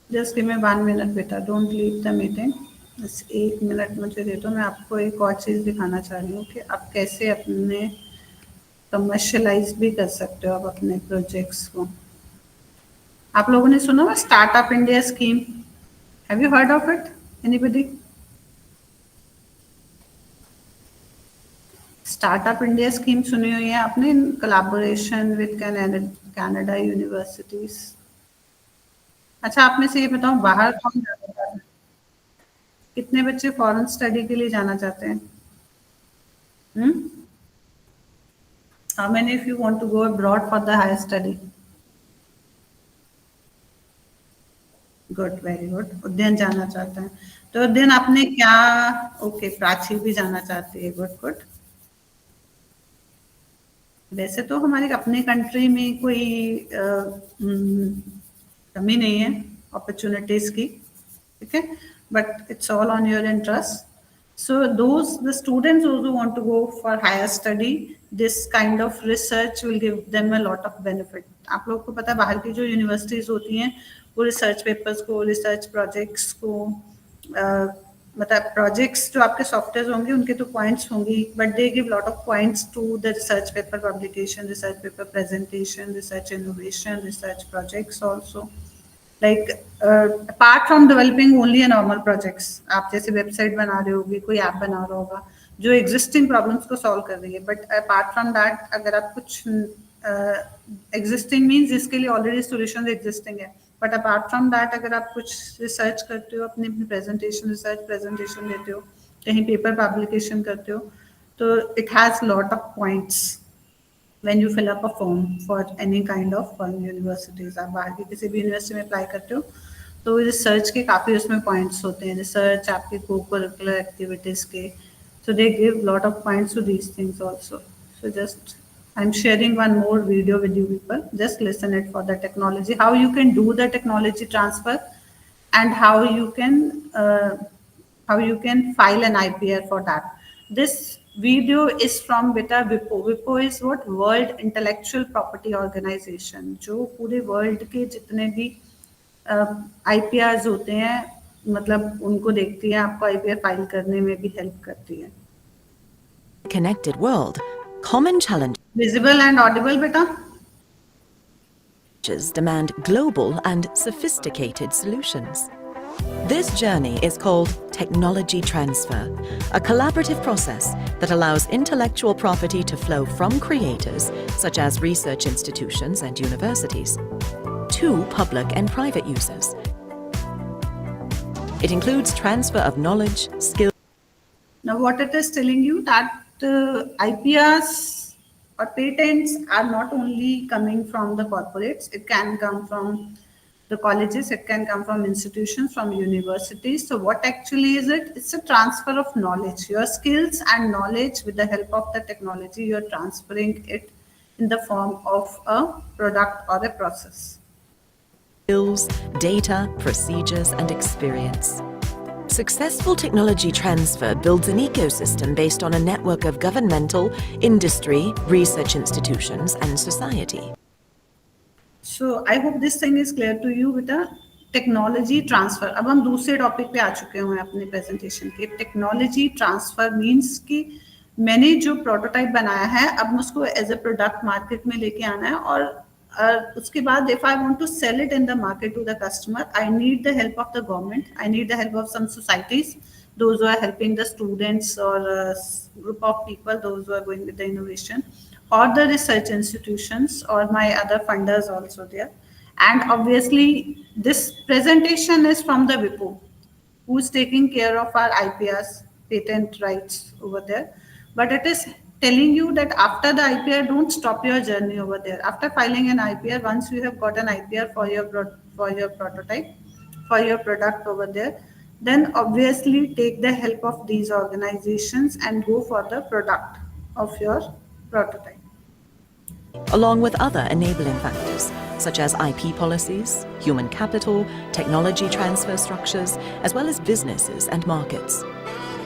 Just give me 1 minute बेटा, डोंट लीव द मीटिंग. बस 1 मिनट मुझे दे दो. मैं आपको एक और चीज़ दिखाना चाह रही हूँ कि आप कैसे अपने कमर्शलाइज भी कर सकते हो आप अपने प्रोजेक्ट्स को. आप लोगों ने सुना हुआ startup India scheme? Have you heard of it? Anybody? Startup India scheme सुनी हुई है आपने, इन कोलैबोरेशन विद कनाडा यूनिवर्सिटीज. अच्छा, आप में से ये बताओ बाहर कौन जाना चाहते हैं? कितने बच्चे फॉरेन स्टडी के लिए जाना चाहते हैं? How many if you want to go abroad for the higher study? Good, very good. उद्यन जाना चाहते हैं. तो उद्यन आपने क्या, ओके, प्राची भी जाना चाहती है. Good good. वैसे तो हमारी अपने कंट्री में कोई कमी नहीं है अपॉर्चुनिटीज की. ठीक है, but it's all on your interest. So those the students who want to go for higher study, this kind of research will give them a lot of benefit. आप लोगों को पता है बाहर की जो यूनिवर्सिटीज होती हैं वो रिसर्च पेपर्स को, रिसर्च प्रोजेक्ट्स को, मतलब प्रोजेक्ट्स जो आपके सॉफ्टवेयर होंगे उनके तो पॉइंट्स होंगी, but they give lot of points to the research paper publication, research paper presentation, research innovation, research projects also. Like apart from developing only a normal projects, आप जैसे वेबसाइट बना रहे होगे, कोई ऐप बना रहा होगा जो एग्जिस्टिंग प्रॉब्लम्स को सॉल्व कर रही है, बट अपार्ट फ्रॉम दैट अगर आप कुछ एग्जिस्टिंग मीन्स जिसके लिए ऑलरेडी सोल्यूशन एग्जिस्टिंग है, बट अपार्ट फ्रॉम दैट अगर आप कुछ रिसर्च करते हो, अपनी प्रेजेंटेशन, रिसर्च प्रेजेंटेशन देते हो, कहीं पेपर पब्लिकेशन करते हो, तो it has lot of points when you fill up a form for any kind of foreign universities. आप बाहर की किसी भी यूनिवर्सिटी में अप्लाई करते हो तो रिसर्च के काफ़ी उसमें पॉइंट्स होते हैं, रिसर्च आपके को करिकुलर एक्टिविटीज़ के, so they give lot of points to these things also. So just I'm sharing one more video with you people. Just listen it for the technology, how you can do the technology transfer, and how you can file an IPR for that. This video is from beta WIPO. WIPO is what? World Intellectual Property Organization, जो पूरे world के जितने भी IPRs होते हैं, मतलब उनको देखती है, आपको IPR फाइल करने में भी हेल्प करती है. Connected world, common challenges Visible and audible, beta? demand global and sophisticated solutions. This journey is called technology transfer, a collaborative process that allows intellectual property to flow from creators, such as research institutions and universities, to public and private users. It includes transfer of knowledge, skills. Now, what it is telling you that IPRs or patents are not only coming from the corporates, it can come from the colleges, it can come from institutions, from universities. So what actually is it? It's a transfer of knowledge. Your skills and knowledge, with the help of the technology, you're transferring it in the form of a product or a process. Skills, data, procedures, and experience. Successful technology transfer builds an ecosystem based on a network of governmental, industry, research institutions, and society. So I hope this thing is clear to you with the technology transfer. अब हम दूसरे topic पे आ चुके हैं अपने presentation के. Technology transfer means कि मैंने जो प्रोटोटाइप बनाया है, अब उसको एज अ प्रोडक्ट मार्केट में लेके आना है, और उसके बाद if I want to sell it in the market to the customer, I need the help of the government, I need the help of some societies, those who are helping the students or a group of people, those who are going with the innovation, or the research institutions, or my other funders also there. And obviously this presentation is from the WIPO, who's taking care of our IPRs, patent rights over there. But it is telling you that after the IPR, don't stop your journey over there. After filing an IPR, once you have got an IPR for your prototype, for your product over there, then obviously take the help of these organizations and go for the product of your prototype. Along with other enabling factors, such as IP policies, human capital, technology transfer structures, as well as businesses and markets.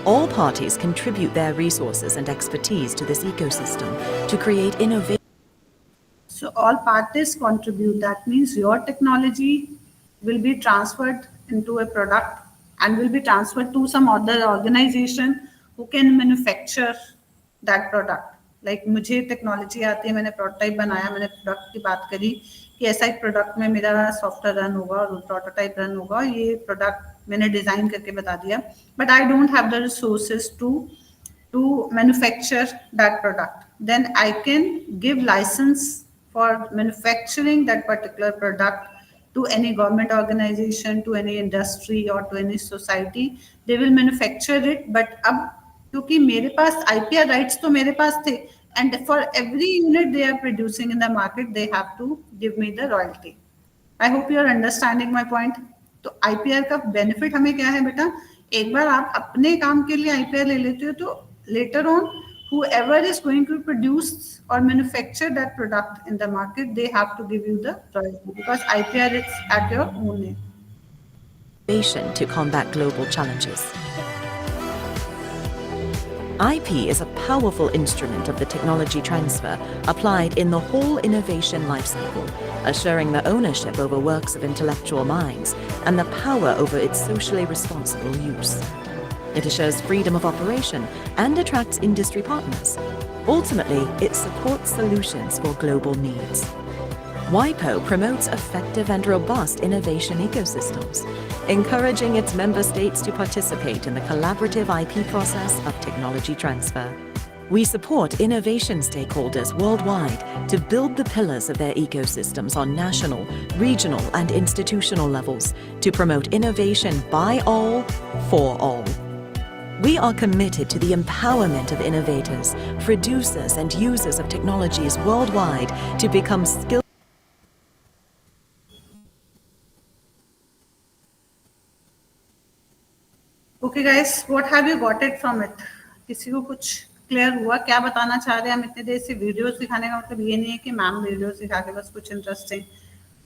All parties contribute their resources and expertise to this ecosystem to create innovation. So all parties contribute. That means your technology will be transferred into a product and will be transferred to some other organization who can manufacture that product. Like मुझे technology आती है, मैंने prototype बनाया, मैंने product की बात करी कि ऐसा एक प्रोडक्ट में मेरा सॉफ्टवेयर रन होगा और प्रोटोटाइप रन होगा, ये प्रोडक्ट मैंने डिजाइन करके बता दिया, but I don't have the resources to manufacture that product. Then I can give license for manufacturing that particular product to any government organization, to any industry, or to any society. They will manufacture it, but अब क्योंकि मेरे पास IPR rights तो मेरे पास थे, and for every unit they are producing in the market, they have to give me the royalty. I hope you are understanding my point. तो IPR का benefit हमें क्या है बेटा? एक बार आप अपने काम के लिए IPR ले लेते हो, तो later on whoever is going to produce or manufacture that product in the market, they have to give you the royalty because IPR is at your own name. To combat global challenges. IP is a powerful instrument of the technology transfer applied in the whole innovation lifecycle, assuring the ownership over works of intellectual minds and the power over its socially responsible use. It assures freedom of operation and attracts industry partners. Ultimately, it supports solutions for global needs. WIPO promotes effective and robust innovation ecosystems, encouraging its member states to participate in the collaborative IP process of technology transfer. We support innovation stakeholders worldwide to build the pillars of their ecosystems on national, regional, and institutional levels to promote innovation by all, for all. We are committed to the empowerment of innovators, producers, and users of technologies worldwide to become skilled. Okay guys, what have you got it from it? किसी को कुछ clear हुआ क्या बताना चाह रहे हैं हम इतने देर से? वीडियोस दिखाने का मतलब ये नहीं है कि मैम वीडियोस दिखा के बस कुछ इंटरेस्टिंग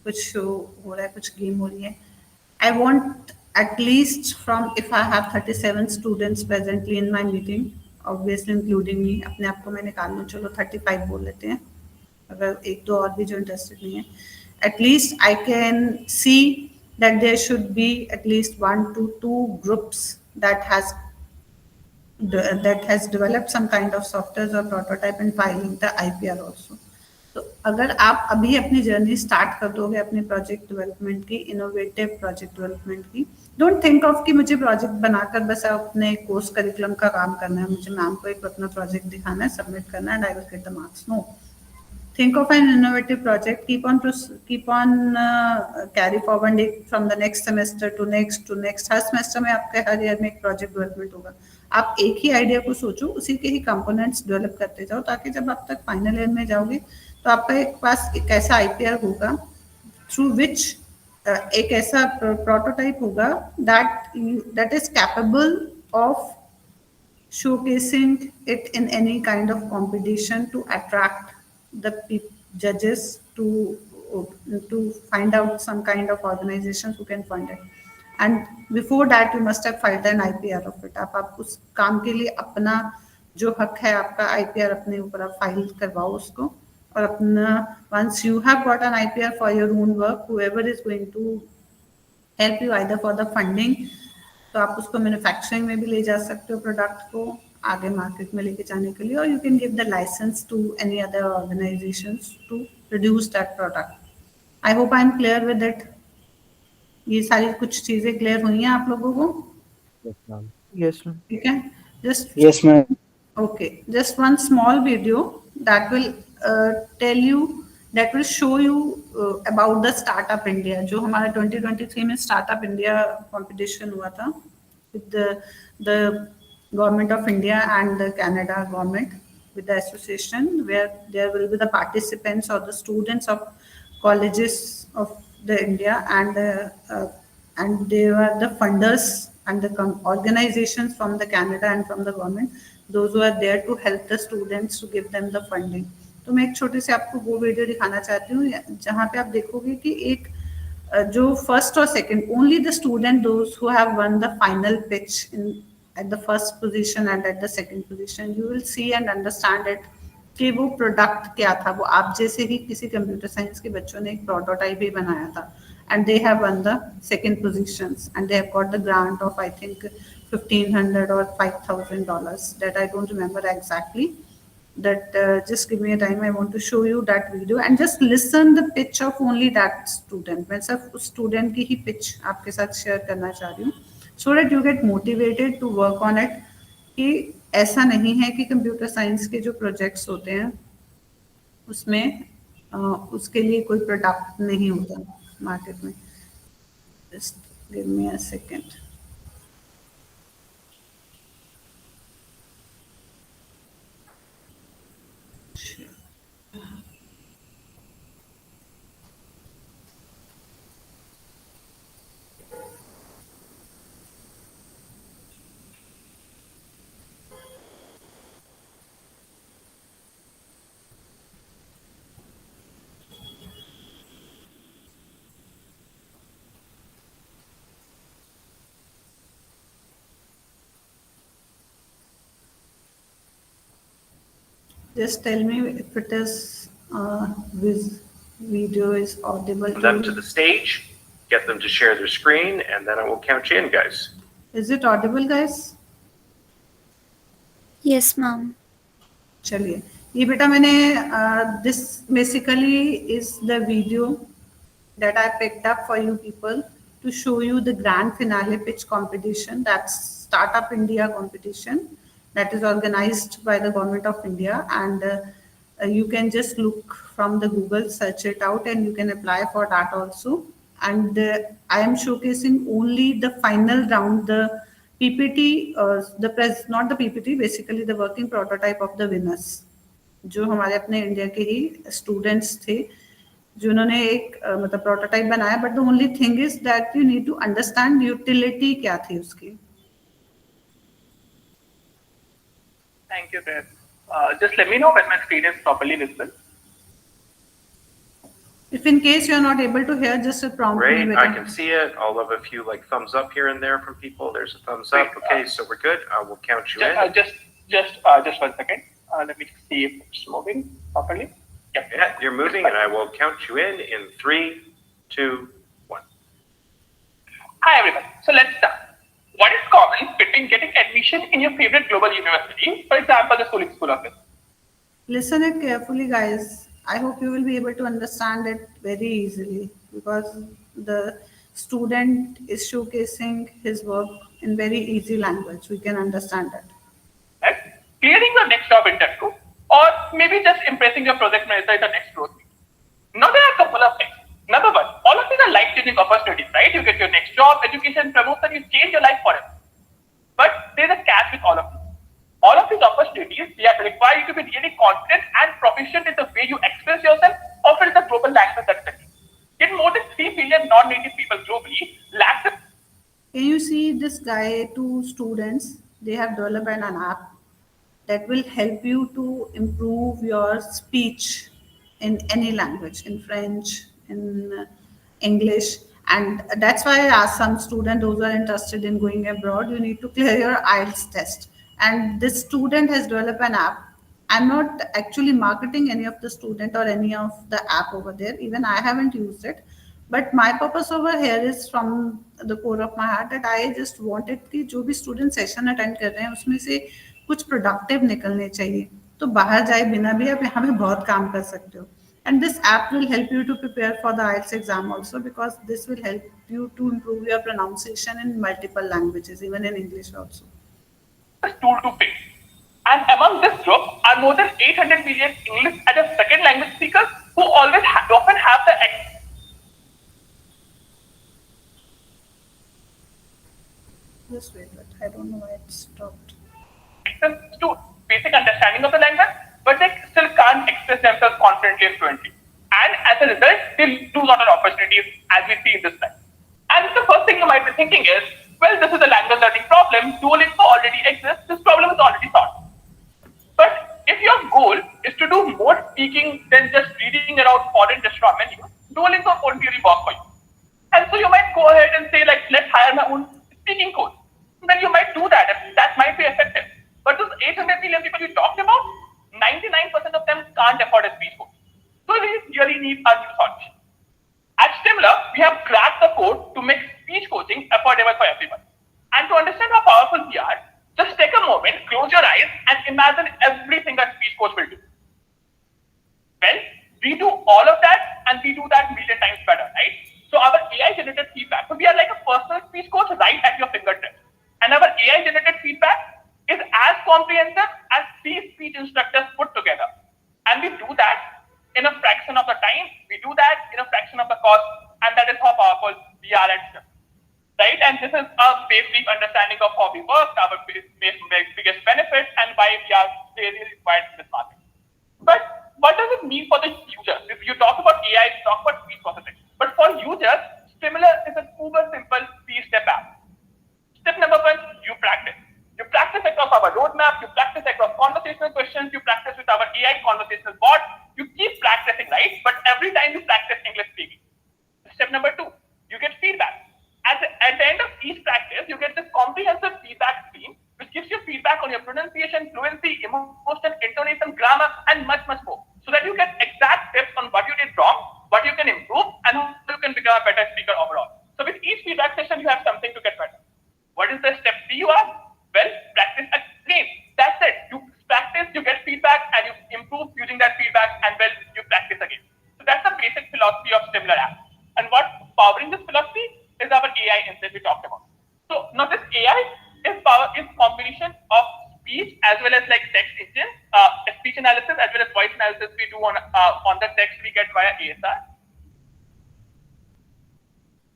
कुछ शो हो रहा है, कुछ गेम हो रही है. I want at least from, if I have 37 students presently in my meeting, obviously including me, अपने आप को मैं निकाल लूँ, चलो 35 बोल लेते हैं, अगर एक दो और भी जो इंटरेस्टेड नहीं है. At least I can see that there should be at least 1 to 2 groups that has developed some kind of software or prototype and filing the IPR also. तो अगर आप अभी अपनी जर्नी स्टार्ट कर दोगे अपने प्रोजेक्ट डेवलपमेंट की, innovative project development की, डोंट थिंक ऑफ कि मुझे प्रोजेक्ट बनाकर बस अपने कोर्स करिकुलम का काम करना है, मुझे मैम को एक अपना प्रोजेक्ट दिखाना है, सबमिट करना है, and I will get the marks. No, think of an innovative project, keep on carry forward from the next semester to next. Her semester में आपके हर year में एक project development होगा. आप एक ही idea को सोचो, उसी के ही components develop करते जाओ, ताकि जब आप तक final year में जाओगे तो आपका एक पास एक ऐसा IPR होगा through which एक ऐसा prototype होगा that is capable of showcasing it in any kind of competition to attract the judges to find out some kind of organizations who can fund it. And before that you must have filed an IPR of it. आप उस काम के लिए अपना जो हक है आपका IPR अपने ऊपर आप फाइल करवाओ उसको, और अपना once you have got an IPR for your own work, whoever is going to help you either for the funding, तो आप उसको मैन्युफैक्चरिंग में भी ले जा सकते हो प्रोडक्ट को आगे मार्केट में लेके जाने के लिए, और you can give the license to any other organisations to produce that product. I hope I am clear with it. ये सारी कुछ चीजें क्लियर हुई हैं आप लोगों को? Yes, ma'am. ठीक है, just Yes, ma'am. okay, just one small video that will tell you, that will show you about the Startup India, जो हमारा 2023 में Startup India competition हुआ था with the government of India and the Canada government with the association, where there will be the participants or the students of colleges of the India, and they were the funders and the organizations from the Canada and from the government, those who are there to help the students to give them the funding. तो मैं एक छोटे से आपको वो video दिखाना चाहती हूँ जहाँ पे आप देखोगे कि एक जो फर्स्ट और second, only the student those who have one the final pitch in at the first position and at the second position, you will see and understand it कि वो प्रोडक्ट क्या था. वो आप जैसे ही किसी कंप्यूटर साइंस के बच्चों ने एक प्रोटोटाइप ही बनाया था, and they have won the second positions, and they have got the grant of I think $1,500 or $5,000, that I don't remember exactly. That just give me a time, I want to show you that video and just listen the pitch of only that student. मैं सिर्फ उस student की ही pitch आपके साथ share करना चाह रही हूँ, so that you get motivated to work on it. कि ऐसा नहीं है कि कंप्यूटर साइंस के जो प्रोजेक्ट्स होते हैं उसमें उसके लिए कोई प्रोडक्ट नहीं होता मार्केट में. Just give me a second. Just tell me if it is this video is audible. Them to the stage, get them to share their screen, and then I will count you in, guys. Is it audible, guys? Yes, ma'am. चलिए, ये बेटा मैंने this basically is the video that I picked up for you people to show you the grand finale pitch competition, that's Startup India competition, that is organized by the government of India, and you can just look from the Google, search it out, and you can apply for that also. And I am showcasing only the final round, the PPT, not the PPT, basically the working prototype of the winners, जो हमारे अपने India के ही students थे जिन्होंने एक मतलब prototype बनाया. But the only thing is that you need to understand utility क्या थी उसकी. Thank you, Chris. Just let me know when my screen is properly visible. If in case you're not able to hear, just prompt me. Great, with I a- can see it. I'll love a few like thumbs up here and there from people. There's a thumbs up. Great. Okay, so we're good. I will count you in. Just 1 second. Let me see if it's moving properly. Yep. Yeah, you're moving, and I will count you in 3, 2, 1. Hi everyone. So let's start. What is common between getting admission in your favorite global university, for example, the Sulik School of Business? Listen it carefully, guys. I hope you will be able to understand it very easily because the student is showcasing his work in very easy language. We can understand it. Right? Clearing your next job interview, or maybe just impressing your project manager in the next growth meeting. Now there are a couple of things. Number one, all of these are life-changing opportunities, right? You get your next job, education, promotion, you change your life forever. But there's a catch with all of these. All of these opportunities require you to be really confident and proficient in the way you express yourself, often in the global language that's the Yet more than 3 billion non-native people globally lack the... Can you see this guy, 2 students, they have developed an app that will help you to improve your speech in any language, in French, in English. And that's why I asked some students, those who are interested in going abroad, you need to clear your IELTS test. And this student has developed an app. I'm not actually marketing any of the student or any of the app over there. Even I haven't used it. But my purpose over here is from the core of my heart that I just wanted कि जो भी student session attend कर रहे हैं उसमें से कुछ productive निकलने चाहिए. तो बाहर जाए बिना भी आप यहाँ पे बहुत काम कर सकते हो. And this app will help you to prepare for the IELTS exam also because this will help you to improve your pronunciation in multiple languages, even in English also. Tool to face. And among this group are more than 800 million English as a second language speakers who often have the Just wait, but I don't know why it stopped. access to basic understanding of the language, but they still can't express themselves confidently and fluently. And as a result, they lose out on opportunities as we see in this slide. And the first thing you might be thinking is, well, this is a language learning problem. Duolingo already exists. This problem is already solved. But if your goal is to do more speaking than just reading around foreign restaurant menus, Duolingo won't really work for you. And so you might go ahead and say, like, let's hire my own speaking coach. Then you might do that, and that might be effective. But those 800 million people you talked about, 99% of them can't afford a speech coach. So we really need a new solution. At Stimler, we have cracked the code to make speech coaching affordable for everyone. And to understand how powerful we are, just take a moment, close your eyes, and imagine everything a speech coach will do. Well, we do all of that, and we do that million times better, right? So our AI-generated feedback, so we are like a personal speech coach right at your fingertips. And our AI-generated feedback is as comprehensive as 3 speech instructors put together. And we do that in a fraction of the time, we do that in a fraction of the cost, and that is how powerful we are at Stimler. Right? And this is a basic understanding of how we work, our biggest benefits, and why we are really required in this market. But what does it mean for the user? If you talk about AI, you talk about speech processing. But for users, Stimler is a super simple 3-step app. Step number 1, you practice. You practice across our roadmap, you practice across conversational questions, you practice with our AI conversational bot. You keep practicing, right? But every time you practice English speaking. Step number 2, you get feedback. At the end of each practice, you get this comprehensive feedback stream, which gives you feedback on your pronunciation, fluency, emotion, intonation, grammar, and much, much more. So that you get exact tips on what you did wrong, what you can improve, and how you can become a better speaker overall. So with each feedback session, you have something to get better. What is the step 3 you are? Well, practice again. That's it. You practice, you get feedback, and you improve using that feedback, and well, you practice again. So that's the basic philosophy of Stimler app. And what's powering this philosophy is our AI engine we talked about. So now this AI is combination of speech as well as like text engine, speech analysis as well as voice analysis we do on the text we get via ASR.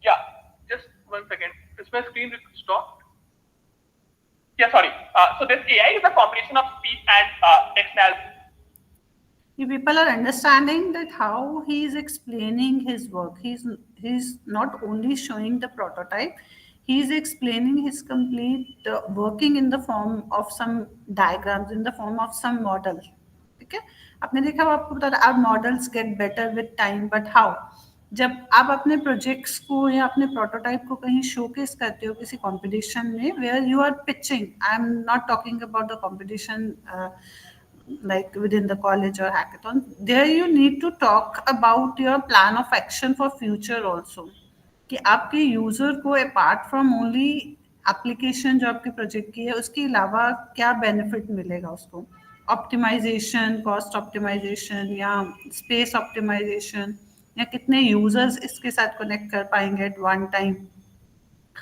Yeah, just 1 second. Is my screen stopped? Yeah, sorry. So this AI is a combination of speech and text analysis. You people are understanding that how he is explaining his work. He's not only showing the prototype, he is explaining his complete working in the form of some diagrams, in the form of some model. ठीक है, आपने देखा वो आपको बता रहा है models get better with time, but how? जब आप अपने प्रोजेक्ट्स को या अपने प्रोटोटाइप को कहीं शोकेस करते हो किसी कंपटीशन में, where you are pitching, I am not talking about the competition like within the college or hackathon, there you need to talk about your plan of action for future also, कि आपके user को apart from only application जो आपके project की है उसके अलावा क्या बेनिफिट मिलेगा उसको, ऑप्टिमाइजेशन, कॉस्ट ऑप्टिमाइजेशन या स्पेस ऑप्टिमाइजेशन, या कितने यूजर्स इसके साथ कनेक्ट कर पाएंगे at one time,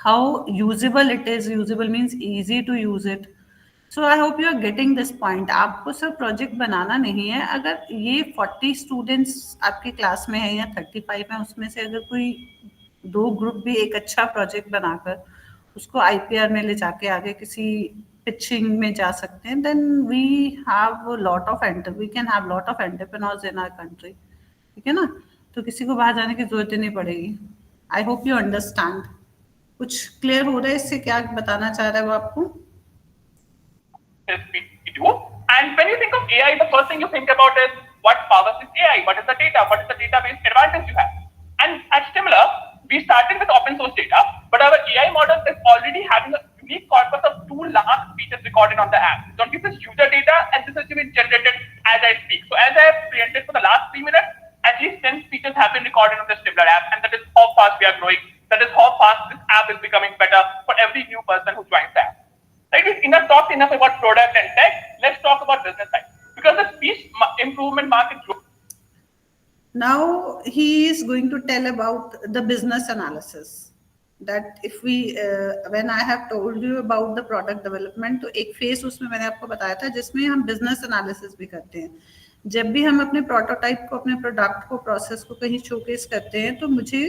how usable it is, usable means easy to use it. So I hope you are getting this point. आपको सिर्फ प्रोजेक्ट बनाना नहीं है. अगर ये 40 स्टूडेंट्स आपकी क्लास में है या 35 है, उसमें से अगर कोई 2 ग्रुप भी एक अच्छा प्रोजेक्ट बनाकर उसको IPR में ले जाके आगे किसी पिचिंग में जा सकते हैं, then we have lot of we can have lot of entrepreneurs in our country. ठीक है ना, तो किसी को बाहर जाने की जरूरत ही नहीं पड़ेगी. आई होप यू अंडरस्टैंड. कुछ क्लियर हो रहा है इससे, क्या बताना चाह रहा है वो आपको? we do. And when you think of AI, the first thing you think about is what powers is AI, what is the data, what is the database advantage you have. And at Stimler, we started with open source data, but our AI model is already having a unique corpus of 2 lakh speeches recorded on the app. So this is user data, and this is being generated as I speak. So as I have presented for the last 3 minutes, at least 10 speeches have been recorded on the Stimler app, and that is how fast we are growing. That is how fast this app is becoming better for every new person who joins the app. Right? We've talked enough about product and tech. Let's talk about business side, because the speech improvement market growth. Now he is going to tell about the business analysis. That if we when I have told you about the product development, तो एक face उसमें मैंने आपको बताया था जिसमें हम business analysis भी करते हैं. जब भी हम अपने प्रोटोटाइप को, अपने प्रोडक्ट को, प्रोसेस को कहीं शोकेस करते हैं, तो मुझे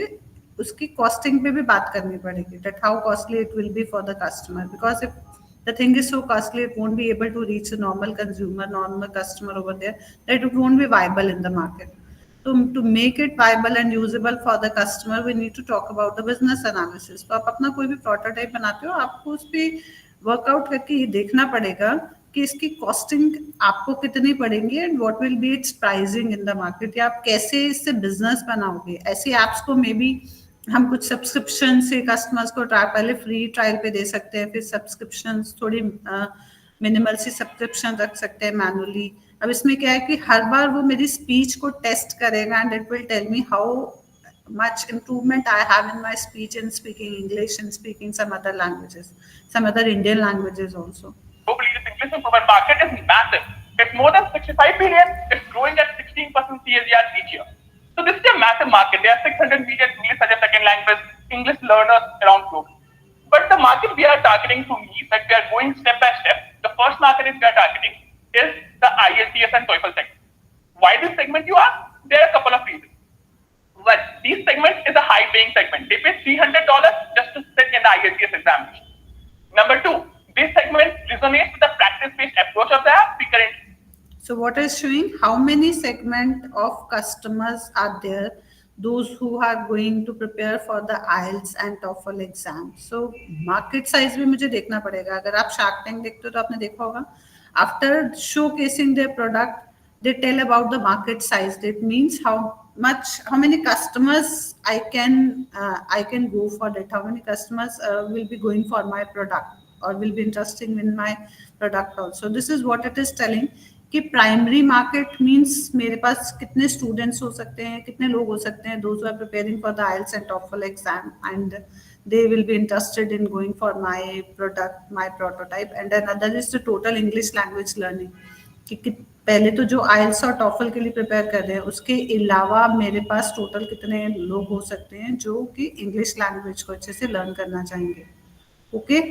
उसकी कॉस्टिंग पे भी बात करनी पड़ेगी. That how costly it will be for the customer, because if the thing is so costly, it won't be able to reach a normal consumer, normal customer over there, that it won't be viable in the market. So to make it viable and usable for the customer, we need to talk about the business analysis. तो आप अपना कोई भी prototype बनाते हो, आपको उस पर वर्कआउट करके ये देखना पड़ेगा कि इसकी कॉस्टिंग आपको कितनी पड़ेंगी and what will be it's pricing in the market, या आप कैसे इससे बिजनेस बनाओगे. ऐसी एप्स को मे बी हम कुछ सब्सक्रिप्शन से कस्टमर्स को पहले फ्री ट्रायल पे दे सकते हैं, फिर सब्सक्रिप्शन थोड़ी मिनिमल सी सब्सक्रिप्शन रख सकते हैं मैनुअली. अब इसमें क्या है कि हर बार वो मेरी स्पीच को टेस्ट करेगा and it will tell me how much improvement I have in my speech in speaking English and speaking some other languages, some other Indian languages also. Globally, this English improvement market is massive. It's more than 65 billion. It's growing at 16% CAGR each year. So this is a massive market. There are 600 million English as a second language English learners around the globe. But the market we are targeting to me, that we are going step by step. The first market we are targeting is the IELTS and TOEFL segment. Why this segment, you ask? There are a couple of reasons. One, this segment is a high-paying segment. They pay $300 just to sit in the IELTS examination. Number 2, this segment resonates with the practice-based approach of the app we currently. So what is showing how many segment of customers are there, those who are going to prepare for the IELTS and TOEFL exam. So market size भी मुझे देखना पड़ेगा. अगर आप Shark Tank देखते हो तो आपने देखा होगा, after showcasing their product, they tell about the market size. That means how many customers I can go for that, how many customers will be going for my product or will be interested in my product also. This is what it is telling कि primary market means मेरे पास कितने students हो सकते हैं, कितने लोग हो सकते हैं, those are preparing for the IELTS and TOEFL exam and they will be interested in going for my product, my prototype. And another is the total English language learning, कि पहले तो जो IELTS और TOEFL के लिए prepare कर रहे हैं, उसके अलावा मेरे पास टोटल कितने लोग हो सकते हैं जो कि इंग्लिश लैंग्वेज को अच्छे से लर्न करना चाहेंगे. Okay,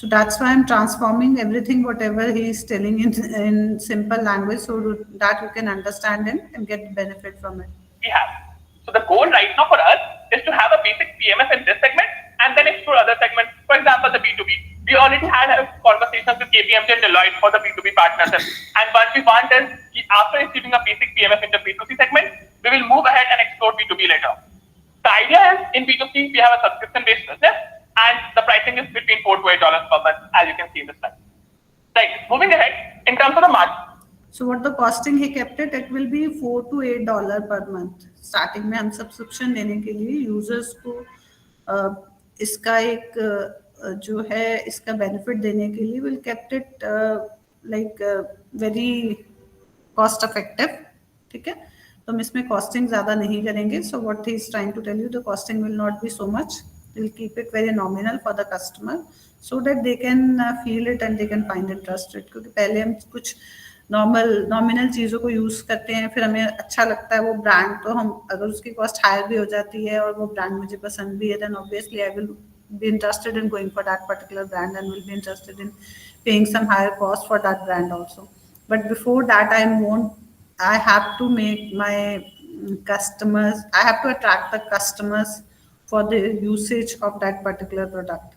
so that's why I'm transforming everything whatever he is telling in simple language so that you can understand and get benefit from it. We have. So the goal right now for us is to have a basic PMF in this segment and then explore other segments. For example, the B2B. We already had conversations with KPMG and Deloitte for the B2B partnership. And what we want is, after achieving a basic PMF in the B2C segment, we will move ahead and explore B2B later. The idea is, in B2C, we have a subscription-based business. and the pricing is between $4 to $8 per month, as you can see in the slide. Right, moving ahead, in terms of the margin. So what the costing he kept it will be $4 to $8 per month. Starting में हम subscription देने के लिए users को इसका एक जो है इसका benefit देने के लिए will kept it like very cost effective. ठीक है, तो हम इसमें costing ज़्यादा नहीं करेंगे. So what he is trying to tell you, the costing will not be so much. We'll keep it very nominal for the customer so that they can feel it and they can find it trusted. क्योंकि पहले हम कुछ nominal चीज़ों को use करते हैं, फिर हमें अच्छा लगता है वो ब्रांड, तो हम अगर उसकी कॉस्ट हायर भी हो जाती है और वो ब्रांड मुझे पसंद भी है, then obviously I will be interested in going for that particular brand and will be interested in paying some higher cost for that brand also. But before that, I have to make my customers, I have to attract the customers for the usage of that particular product.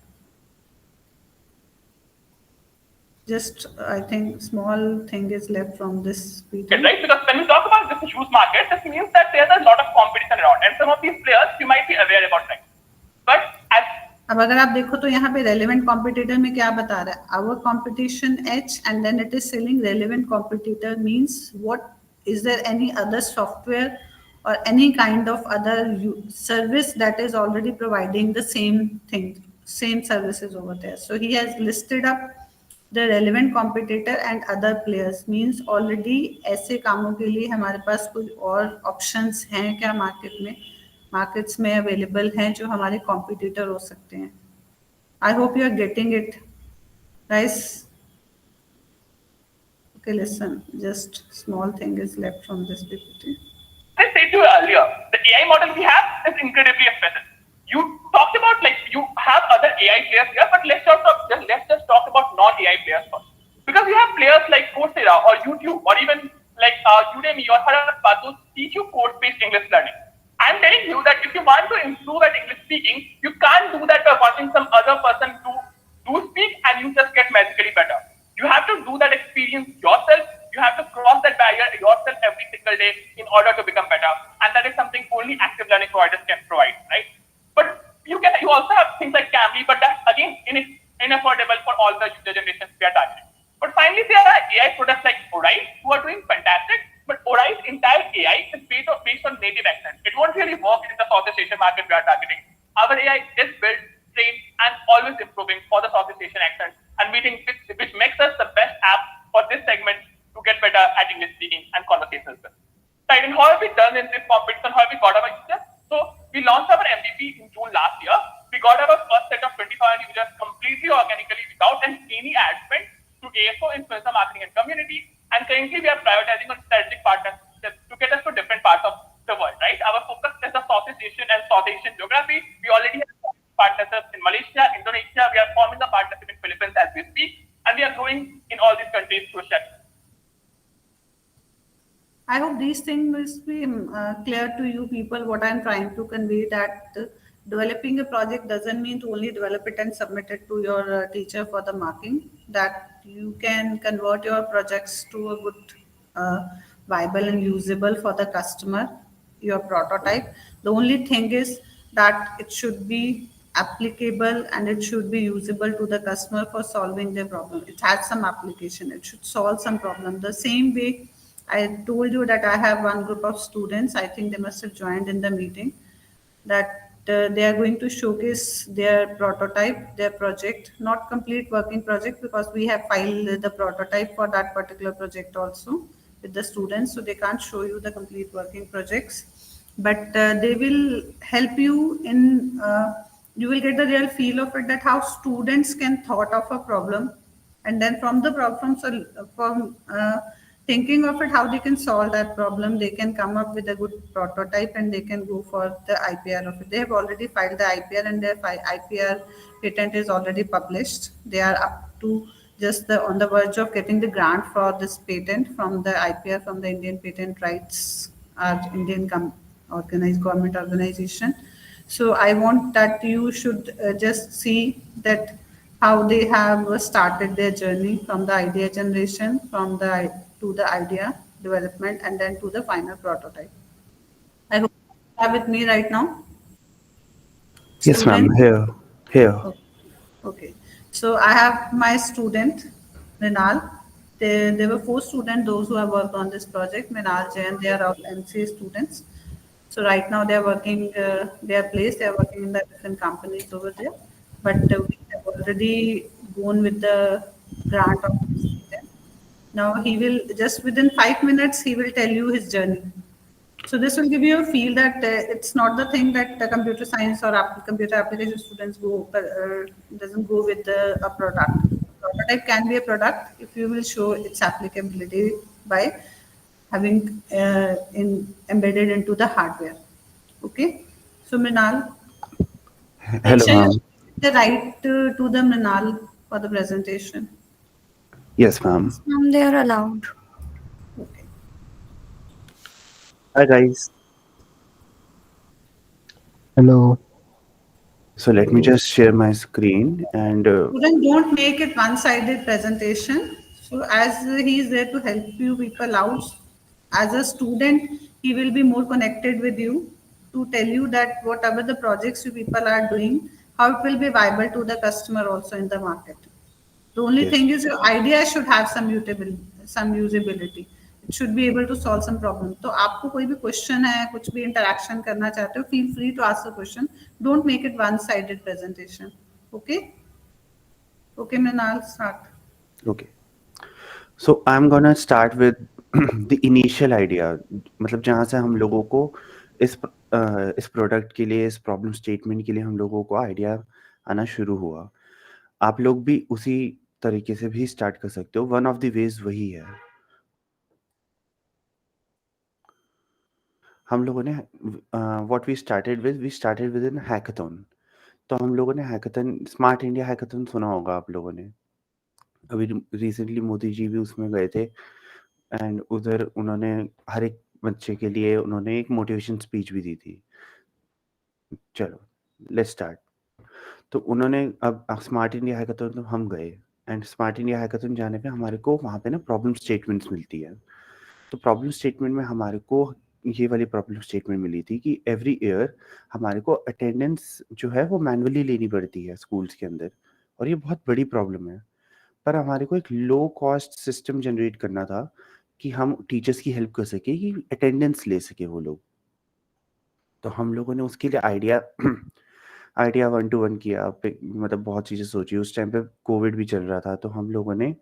Just, I think, small thing is left from this video. Right, because when we talk about this huge market, this means that there's a lot of competition around, and some of these players you might be aware about, right? But as अब अगर आप देखो तो यहाँ पे relevant competitor में क्या बता रहा है? Our competition edge, and then it is selling relevant competitor means what? Is there any other software or any kind of other service that is already providing the same thing, same services over there? So he has listed up the relevant competitor and other players, means already ऐसे कामों के लिए हमारे पास कोई और options हैं क्या markets में अवेलेबल हैं जो हमारे कॉम्पिटिटर हो सकते हैं. I hope you are getting it guys. Okay, listen, just small thing is left from this PPT. I said to you earlier, the AI model we have is incredibly efficient. You talked about like you have other AI players here, but let's just talk about non-AI players first. Because you have players like Coursera or YouTube or even like Udemy or Harappa to teach you course-based English learning. I'm telling you that if you want to improve at English speaking, you can't do that by watching some other person do speak and you just get magically better. You have to do that experience yourself. You have to cross that barrier yourself every single day in order to become better. And that is something only active learning providers can provide, right? But you also have things like Cambly, but that's again inaffordable for all the user generations we are targeting. But finally, there are AI products like Orize who are doing fantastic. But Orize's entire AI is based on native accent. It won't really work in the Southeast Asian market we are targeting. Our AI is built, trained, and always improving for the Southeast Asian accent, and we think which makes us the best app for this segment to get better at English speaking and conversational skills. Right, and how have we done in this competition? How have we got our users? So we launched our MVP in June last year. We got our first set of 25 users completely organically without any ad spend to ASO, influencer marketing, and community. And currently, we are prioritizing on strategic partners to get us to different parts of the world, right? Our focus is the Southeast Asian and South Asian geography. We already have partnerships in Malaysia, Indonesia. We are forming a partnership in Philippines as we speak. And we are growing in all these countries through Chef. I hope these things will be clear to you people, what I'm trying to convey, that developing a project doesn't mean to only develop it and submit it to your teacher for the marking. That you can convert your projects to a good, viable and usable for the customer, your prototype. The only thing is that it should be applicable and it should be usable to the customer for solving their problem. It has some application, it should solve some problem. The same way I told you that I have one group of students, I think they must have joined in the meeting, that they are going to showcase their prototype, their project, not complete working project, because we have filed the prototype for that particular project also with the students, so they can't show you the complete working projects, but they will help you in, you will get the real feel of it, that how students can thought of a problem, and then from the problem, from thinking of it, how they can solve that problem, they can come up with a good prototype and they can go for the IPR of it. They have already filed the IPR and their IPR patent is already published. They are up to just on the verge of getting the grant for this patent from the IPR, from the Indian Patent Rights, Indian government organization. So I want that you should just see that how they have started their journey from the idea generation, from the to the idea development, and then to the final prototype. I hope you are with me right now. Yes, ma'am. Here. Here. Okay. So I have my student, Mrinal. There were 4 students, those who have worked on this project, Mrinal, Jain, they are all MCA students. So right now they are working, they are placed, they are working in the different companies over there. But we have already gone with the grant of this student. Now he will, just within 5 minutes, he will tell you his journey. So this will give you a feel that it's not the thing that the computer science or computer application students doesn't go with a product. Prototype can be a product if you will show its applicability by having embedded into the hardware. Okay. So Mrinal, make Hello, sure you ma'am. give the right to the Mrinal for the presentation. Yes, ma'am. They are allowed. Okay. Hi, guys. Hello. So let me just share my screen and Student, don't make it one-sided presentation. So as he is there to help you people out, as a student, he will be more connected with you to tell you that whatever the projects you people are doing, how it will be viable to the customer also in the market. The only yes. thing is your idea should have some usability. It should be able to solve some problem. तो आपको कोई भी question है, कुछ भी interaction करना चाहते हो, feel free to ask the question. Don't make it one-sided presentation. Okay? Okay, Mrinal, start. Okay. So I'm gonna start with the initial idea. मतलब जहाँ से हम लोगों को इस प्रोडक्ट के लिए, इस प्रॉब्लम स्टेटमेंट के लिए हम लोगों को आइडिया आना शुरू हुआ. आप लोग भी उसी तरीके से भी स्टार्ट कर सकते हो. वन ऑफ द वेज वही है. हम लोगों ने what we started with in hackathon. तो हम लोगों ने हैकाथन, स्मार्ट इंडिया हैकाथन सुना होगा आप लोगों ने. अभी रिसेंटली मोदी जी भी उसमें गए थे एंड उधर उन्होंने हर एक बच्चे के लिए उन्होंने एक मोटिवेशन स्पीच भी दी थी. चलो लेट्स स्टार्ट. तो उन्होंने अब स्मार्ट इंडिया हैकाथन तो हम गए एंड स्मार्ट इंडिया हैकाथन जाने पे हमारे को वहाँ पे ना प्रॉब्लम स्टेटमेंट्स मिलती है. तो प्रॉब्लम स्टेटमेंट में हमारे को ये वाली प्रॉब्लम स्टेटमेंट मिली थी कि एवरी ईयर हमारे को अटेंडेंस जो है वो मैनुअली लेनी पड़ती है स्कूल्स के अंदर, और ये बहुत बड़ी प्रॉब्लम है. पर हमारे को एक लो कॉस्ट सिस्टम जनरेट करना था कि हम टीचर्स की हेल्प कर सके कि अटेंडेंस ले सके वो लोग. तो हम लोगों ने उसके लिए आइडिया 1 to 1 किया. मतलब बहुत चीज़ें सोची. उस टाइम पे कोविड भी चल रहा था, तो हम लोगों ने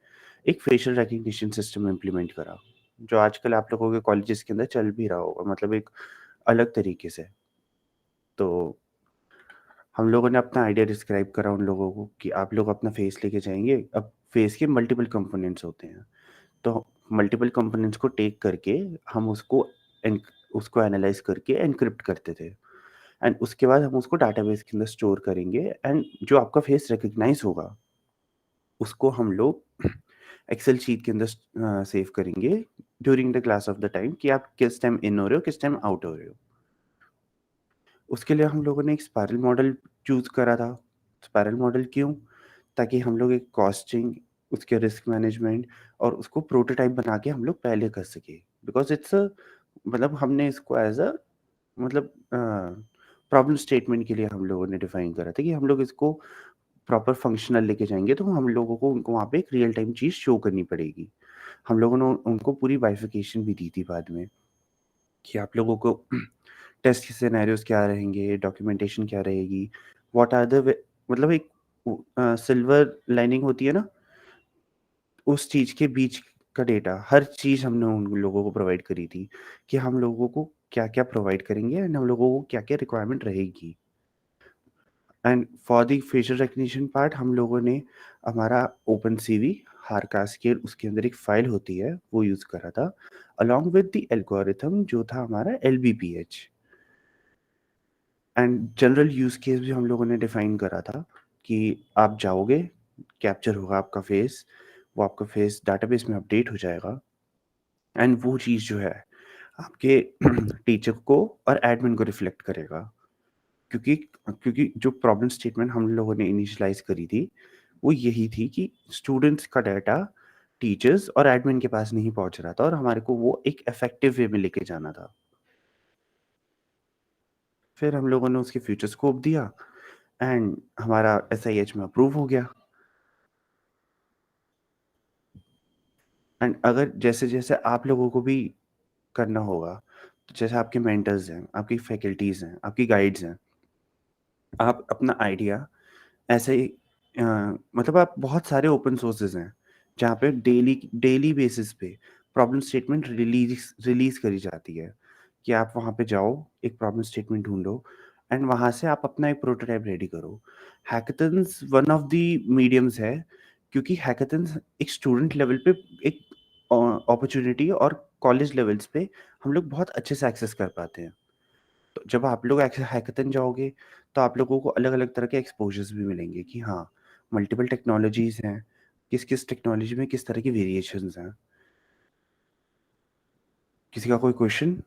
एक फेशियल रिकग्निशन सिस्टम इम्प्लीमेंट करा, जो आजकल आप लोगों के कॉलेजेस के अंदर चल भी रहा होगा, मतलब एक अलग तरीके से. तो हम लोगों ने अपना आइडिया डिस्क्राइब करा उन लोगों को कि आप लोग अपना फेस लेके जाएंगे. अब फेस के मल्टीपल कंपोनेंट्स होते हैं, तो मल्टीपल कंपोनेंट्स को टेक करके हम उसको एनालाइज करके एनक्रिप्ट करते थे एंड उसके बाद हम उसको डाटाबेस के अंदर स्टोर करेंगे एंड जो आपका फेस रिकग्नाइज होगा उसको हम लोग एक्सेल शीट के अंदर सेव करेंगे during the class of the time कि आप किस टाइम इन हो रहे हो, किस टाइम आउट हो रहे हो. उसके लिए हम लोगों ने एक स्पाइरल मॉडल चूज करा था. स्पाइरल मॉडल क्यों? ताकि हम लोग एक कॉस्टिंग, उसके रिस्क मैनेजमेंट और उसको प्रोटोटाइप बना के हम लोग पहले कर सके. बिकॉज इट्स मतलब हमने इसको एज अ मतलब प्रॉब्लम स्टेटमेंट के लिए हम लोगों ने डिफाइन करा था कि हम लोग इसको प्रॉपर फंक्शनल लेके जाएंगे तो हम लोगों को उनको वहाँ पे एक रियल टाइम चीज़ शो करनी पड़ेगी. हम लोगों ने उनको पूरी बाइफिकेशन भी दी थी बाद में कि आप लोगों को टेस्ट के सिनेरियोस क्या रहेंगे, डॉक्यूमेंटेशन क्या रहेगी, व्हाट आर द मतलब एक सिल्वर लाइनिंग होती है ना, उस चीज़ के बीच का डेटा, हर चीज़ हमने उन लोगों को प्रोवाइड करी थी कि हम लोगों को क्या-क्या प्रोवाइड करेंगे एंड हम लोगों को क्या-क्या रिक्वायरमेंट रहेगी. And for the facial recognition part हम लोगों ने हमारा ओपन सीवी हारकास्केल, उसके अंदर एक फाइल होती है, वो यूज़ करा था अलॉन्ग विद द एल्गोरिथम जो था हमारा LBPH. And general use case भी हम लोगों ने डिफाइन करा था कि आप जाओगे, कैप्चर होगा आपका फेस, वो आपका फेस डाटाबेस में अपडेट हो जाएगा एंड वो चीज़ जो है आपके टीचर को और एडमिन को रिफ्लेक्ट करेगा. क्योंकि जो प्रॉब्लम स्टेटमेंट हम लोगों ने इनिशियलाइज करी थी वो यही थी कि स्टूडेंट्स का डाटा टीचर्स और एडमिन के पास नहीं पहुंच रहा था और हमारे को वो एक इफेक्टिव वे में लेके जाना था. फिर हम लोगों ने उसके फ्यूचर स्कोप दिया एंड हमारा SIH में अप्रूव हो गया। एंड अगर जैसे जैसे आप लोगों को भी करना होगा, तो जैसे आपके मेंटर्स हैं, आपकी फैकल्टीज हैं, आपकी गाइड्स हैं, आप अपना आइडिया ऐसे ही मतलब आप बहुत सारे ओपन सोर्सेज हैं जहाँ पे डेली बेसिस पे प्रॉब्लम स्टेटमेंट रिलीज करी जाती है कि आप वहाँ पे जाओ, एक प्रॉब्लम स्टेटमेंट ढूंढो एंड वहाँ से आप अपना एक प्रोटोटाइप रेडी करो। हैकेथन्स वन ऑफ द मीडियम्स है, क्योंकि हैकेथन्स एक स्टूडेंट लेवल पे एक अपॉर्चुनिटी और कॉलेज लेवल्स पे हम लोग बहुत अच्छे से एक्सेस कर पाते हैं। तो जब आप लोग हैकेथन जाओगे तो आप लोगों को अलग-अलग तरह के एक्सपोज़र्स भी मिलेंगे कि हाँ, मल्टीपल टेक्नोलॉजीज़ हैं, किस-किस टेक्नोलॉजी में किस तरह की वेरिएशंस हैं। किसी का कोई question?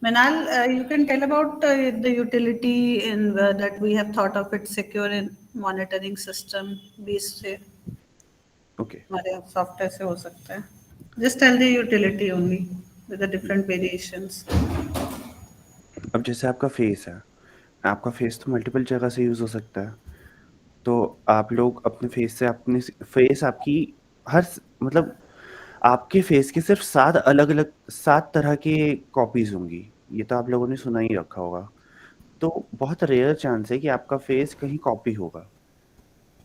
Manal, you can tell about the utility in that we have thought of it secure in monitoring system based से ओके, हमारे सॉफ्टवेयर से हो सकता है. Just tell the utility only with the different variations. अब जैसे आपका face है, आपका फेस तो मल्टीपल जगह से यूज़ हो सकता है। तो आप लोग अपने फेस से अपनी फेस आपकी मतलब आपके फेस के सिर्फ 7 तरह के कॉपीज़ होंगी। ये तो आप लोगों ने सुना ही रखा होगा। तो बहुत रेयर चांस है कि आपका फेस कहीं कॉपी होगा।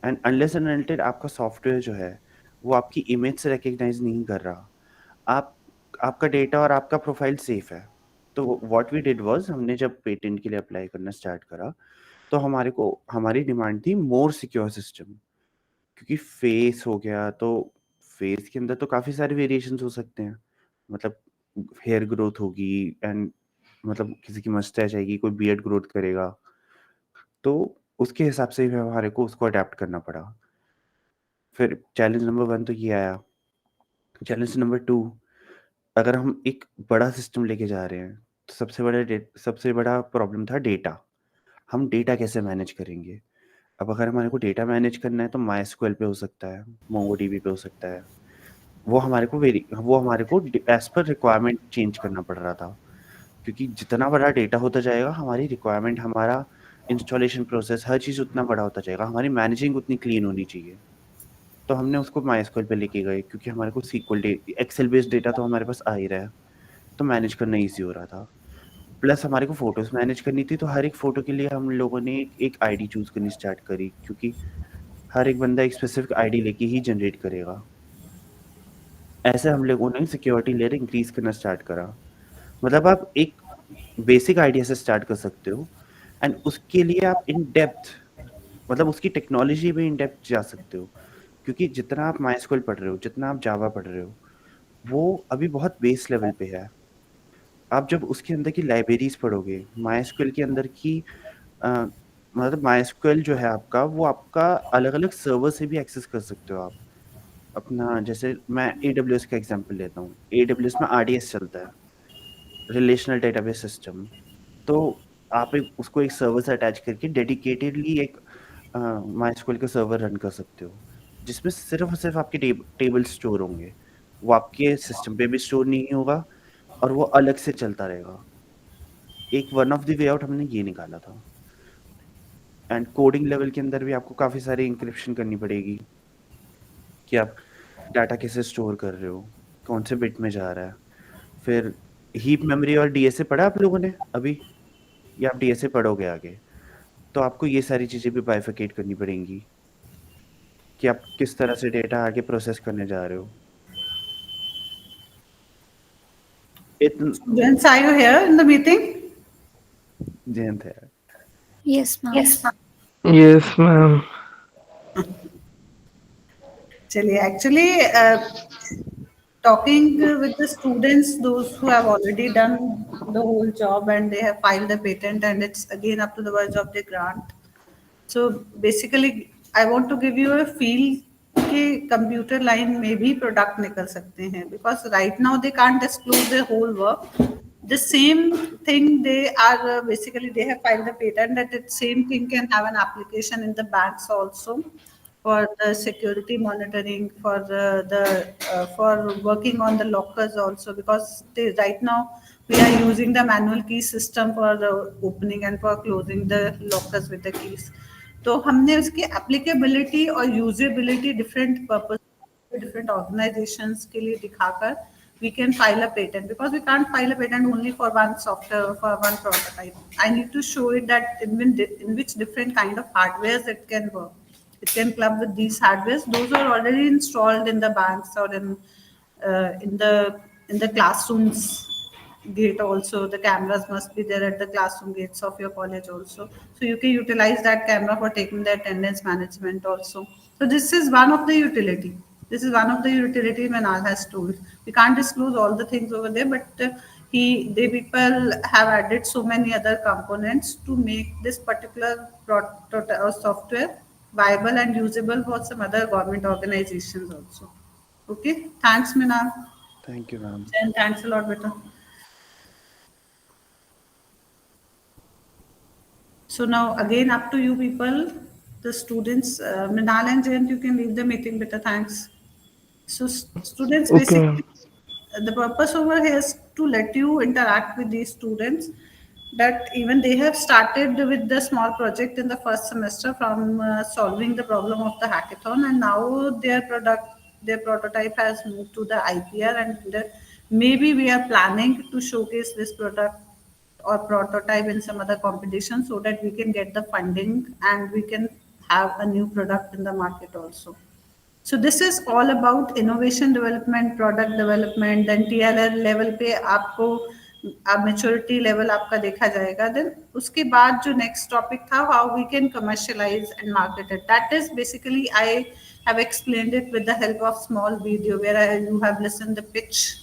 एंड अनलेस एंड अनटिल आपका सॉफ्टवेयर जो है वो आपकी इमेज से रिकग्नाइज नहीं कर रहा, आपका डेटा और आपका प्रोफाइल सेफ है। तो व्हाट वी डिड वाज, हमने जब पेटेंट के लिए अप्लाई करना स्टार्ट करा तो हमारी डिमांड थी मोर सिक्योर सिस्टम, क्योंकि फेस हो गया तो फेस के अंदर तो काफ़ी सारे वेरिएशंस हो सकते हैं। मतलब हेयर ग्रोथ होगी एंड मतलब किसी की मस्टैच आएगी, कोई बियर्ड ग्रोथ करेगा, तो उसके हिसाब से भी हमारे को उसको अडेप्ट करना पड़ा। फिर चैलेंज नंबर 1 तो ये आया। चैलेंज नंबर 2, अगर हम एक बड़ा सिस्टम लेके जा रहे हैं तो सबसे बड़ा प्रॉब्लम था डेटा। हम डेटा कैसे मैनेज करेंगे? अब अगर हमारे को डेटा मैनेज करना है तो MySQL पे हो सकता है, MongoDB पे हो सकता है। वो हमारे को एज़ पर रिक्वायरमेंट चेंज करना पड़ रहा था, क्योंकि जितना बड़ा डेटा होता जाएगा हमारी रिक्वायरमेंट, हमारा इंस्टॉलेशन प्रोसेस, हर चीज़ उतना बड़ा होता जाएगा, हमारी मैनेजिंग उतनी क्लीन होनी चाहिए। तो हमने उसको MySQL पे लेके गए, क्योंकि हमारे को एक्सेल बेस्ड डेटा तो हमारे पास आ ही रहा है, तो मैनेज करना ईज़ी हो रहा था। प्लस हमारे को फ़ोटोज़ मैनेज करनी थी, तो हर एक फ़ोटो के लिए हम लोगों ने एक आईडी चूज़ करनी स्टार्ट करी, क्योंकि हर एक बंदा एक स्पेसिफिक आईडी लेके ही जनरेट करेगा। ऐसे हम लोगों ने सिक्योरिटी लेयर इंक्रीज़ करना स्टार्ट करा। मतलब आप एक बेसिक आइडिया से स्टार्ट कर सकते हो एंड उसके लिए आप इन डेप्थ, मतलब उसकी टेक्नोलॉजी में इन डेप्थ जा सकते हो, क्योंकि जितना आप MySQL पढ़ रहे हो, जितना आप जावा पढ़ रहे हो, वो अभी बहुत बेस लेवल पे है। आप जब उसके अंदर की लाइब्रेरीज पढ़ोगे, MySQL के अंदर की मतलब MySQL जो है आपका, वो आपका अलग-अलग सर्वर से भी एक्सेस कर सकते हो आप। अपना जैसे मैं AWS का एग्जांपल लेता हूँ। AWS में RDS चलता है, रिलेशनल डेटाबेस सिस्टम। तो आप उसको एक सर्वर से अटैच करके डेडिकेटेडली एक MySQL का सर्वर रन कर सकते हो, जिसमें सिर्फ और सिर्फ आपके टेबल स्टोर होंगे। वो आपके सिस्टम पे भी स्टोर नहीं होगा और वो अलग से चलता रहेगा। एक one of the way out हमने ये निकाला था। एंड कोडिंग लेवल के अंदर भी आपको काफ़ी सारी इंक्रिप्शन करनी पड़ेगी कि आप डाटा कैसे स्टोर कर रहे हो, कौन से बिट में जा रहा है। फिर हीप मेमोरी और DSA पढ़ा आप लोगों ने अभी, या आप DSA पढ़ोगे आगे? तो आपको ये सारी चीज़ें भी बाइफरकेट करनी पड़ेंगी कि आप किस तरह से डेटा आगे प्रोसेस करने जा रहे हो। Students, are you here in the meeting? Jayant है। Yes, ma'am. Yes, ma'am. Chaliye, actually, talking with the students, those who have already done the whole job and they have filed the patent and it's again up to the verge of the grant. So basically, I want to give you a feel कि computer line में भी product निकल सकते हैं, because right now they can't disclose their whole work. The same thing they are basically they have filed the patent that it same thing can have an application in the banks also for the security monitoring, for for working on the lockers also, because they right now we are using the manual key system for the opening and for closing the lockers with the keys. तो हमने उसकी applicability और usability different purpose, different organizations के लिए दिखाकर we can file a patent, because we can't file a patent only for one software or for one prototype. I need to show it that in which different kind of hardwares it can work. It can club with these hardwares. Those are already installed in the banks or in the classrooms gate also. The cameras must be there at the classroom gates of your college also. So you can utilize that camera for taking the attendance management also. So this is one of the utility. This is one of the utility Manal has told. We can't disclose all the things over there, but they people have added so many other components to make this particular software viable and usable for some other government organizations also. Okay, thanks Minal. Thank you, ma'am. And thanks a lot, beta. So now again up to you people, the students, Minal and Jayant, you can leave the meeting, beta. Thanks. So students, basically, the purpose over here is to let you interact with these students, that even they have started with the small project in the first semester from solving the problem of the hackathon, and now their prototype has moved to the IPR, and maybe we are planning to showcase this product or prototype in some other competition so that we can get the funding and we can have a new product in the market also. So this is all about innovation development, product development, then TLR level पे आपको maturity level आपका देखा जाएगा. Then उसके बाद जो next topic था, how we can commercialize and market it. That is basically I have explained it with the help of small video where you have listened the pitch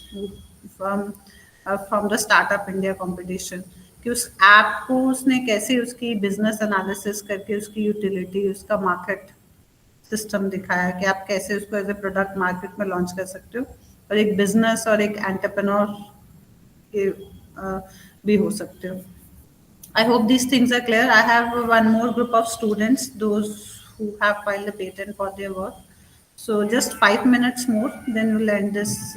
from the Startup India competition. कि उस app को उसने कैसे उसकी business analysis करके उसकी utility, उसका market system दिखाया कि आप कैसे उसको एज ए प्रोडक्ट मार्केट में लॉन्च कर सकते हो और एक बिजनेस और एक एंटरप्रेन्योर भी हो सकते हो. I hope these things are clear. I have one more group of students, those who have filed a patent for their work. So just 5 minutes more, then we'll end this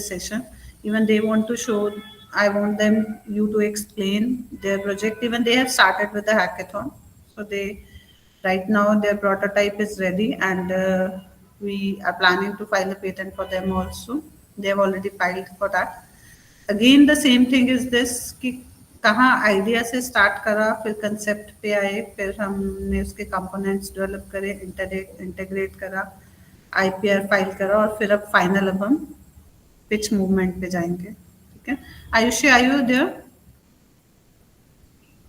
session. Even they want to show, I want you to explain their project. Even they have started with the hackathon. So right now their prototype is ready, and we are planning to file a patent for them also. They have already filed for that. Again, the same thing is this कि कहाँ idea से start करा, फिर concept पे आए, फिर हमने उसके कंपोनेंट्स डेवलप करे, इंटीग्रेट करा, आईपीआर फाइल करा, और फिर अब फाइनल अब हम पिच मूवमेंट पे जाएंगे. ठीक है, Ayushi, are you there?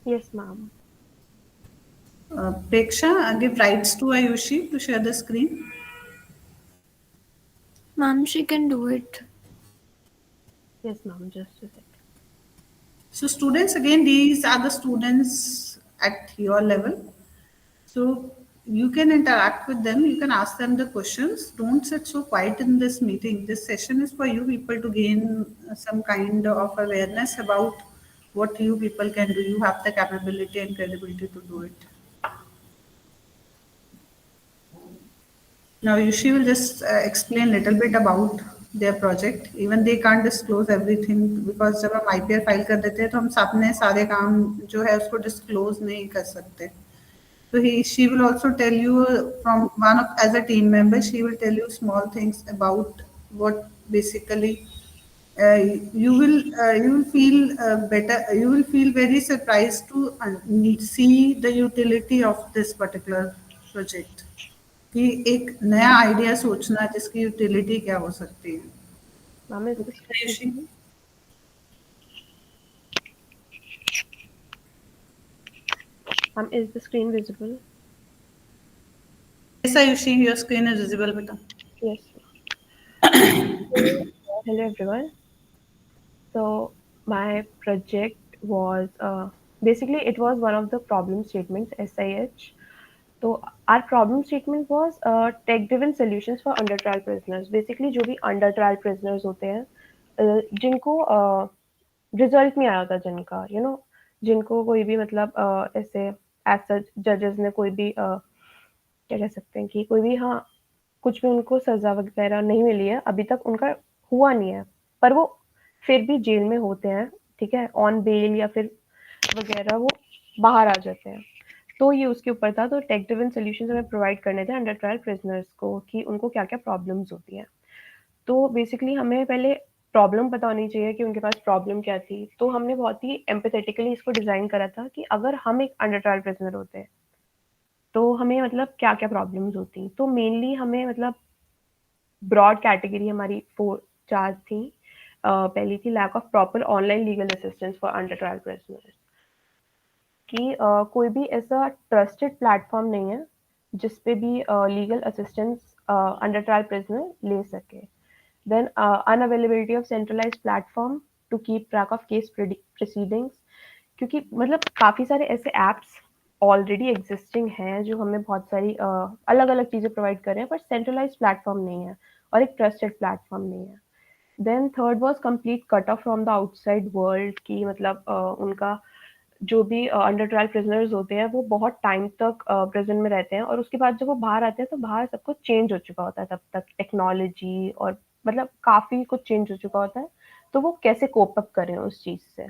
Yes, ma'am. Preksha, give rights to Ayushi to share the screen. Ma'am, she can do it. Yes, ma'am. Just a second. So students, again, these are the students at your level. So you can interact with them. You can ask them the questions. Don't sit so quiet in this meeting. This session is for you people to gain some kind of awareness about what you people can do. You have the capability and credibility to do it. Now, Yushi will just explain a little bit about their project. Even they can't disclose everything because जब हम IPR file कर देते हैं तो हम अपने सारे काम जो है उसको disclose नहीं कर सकते. So she will also tell you from as a team member, she will tell you small things about what basically you will feel better. You will feel very surprised to see the utility of this particular project. कि एक नया idea सोचना जिसकी utility क्या हो सकती है. Ma'am, is the screen? Ma'am, is the screen visible? Yes, Ayushi, your screen is visible, beta. Yes. Hello, everyone. So my project was basically it was one of the problem statements, SIH. So our problem statement was tech-driven solutions for under trial prisoners. Basically, जो भी under trial prisoners होते हैं, जिनको result नहीं आया होता जिनका, जिनको कोई भी मतलब ऐसे as such judges ने कोई भी क्या कह सकते हैं कि कोई भी कुछ भी उनको सजा वगैरह नहीं मिली है, अभी तक उनका हुआ नहीं है, पर वो फिर भी जेल में होते हैं, ठीक है, ऑन बेल या फिर वगैरह वो बाहर आ जाते हैं। तो ये उसके ऊपर था। तो टेक ड्रिवन सॉल्यूशंस हमें प्रोवाइड करने थे अंडर ट्रायल प्रिजनर्स को कि उनको क्या-क्या प्रॉब्लम्स होती हैं। तो बेसिकली हमें पहले प्रॉब्लम पता होनी चाहिए कि उनके पास प्रॉब्लम क्या थी। तो हमने बहुत ही एम्पैथेटिकली इसको डिज़ाइन करा था कि अगर हम एक अंडर ट्रायल प्रिजनर होते, तो हमें मतलब क्या-क्या प्रॉब्लम्स होती। तो मेनली हमें मतलब ब्रॉड कैटेगरी हमारी 4 थी। पहली थी lack of proper online legal assistance for under trial prisoners, कि कोई भी ऐसा ट्रस्टेड प्लेटफॉर्म नहीं है जिस पे भी legal assistance under trial prisoner ले सके। Then unavailability of centralised platform to keep track of case proceedings, क्योंकि मतलब काफ़ी सारे ऐसे ऐप्स ऑलरेडी एग्जिस्टिंग हैं जो हमें बहुत सारी अलग-अलग चीज़ें प्रोवाइड कर रहे हैं, पर सेंट्रलाइज्ड प्लेटफॉर्म नहीं है और एक ट्रस्टेड प्लेटफॉर्म नहीं है। Then third was complete cut off from the outside world, कि मतलब उनका जो भी अंडर ट्रायल प्रिजनर्स होते हैं वो बहुत टाइम तक प्रिजन में रहते हैं, और उसके बाद जब वो बाहर आते हैं तो बाहर सब कुछ चेंज हो चुका होता है, तब तक टेक्नोलॉजी और मतलब काफ़ी कुछ चेंज हो चुका होता है। तो वो कैसे कोप अप करें उस चीज़ से।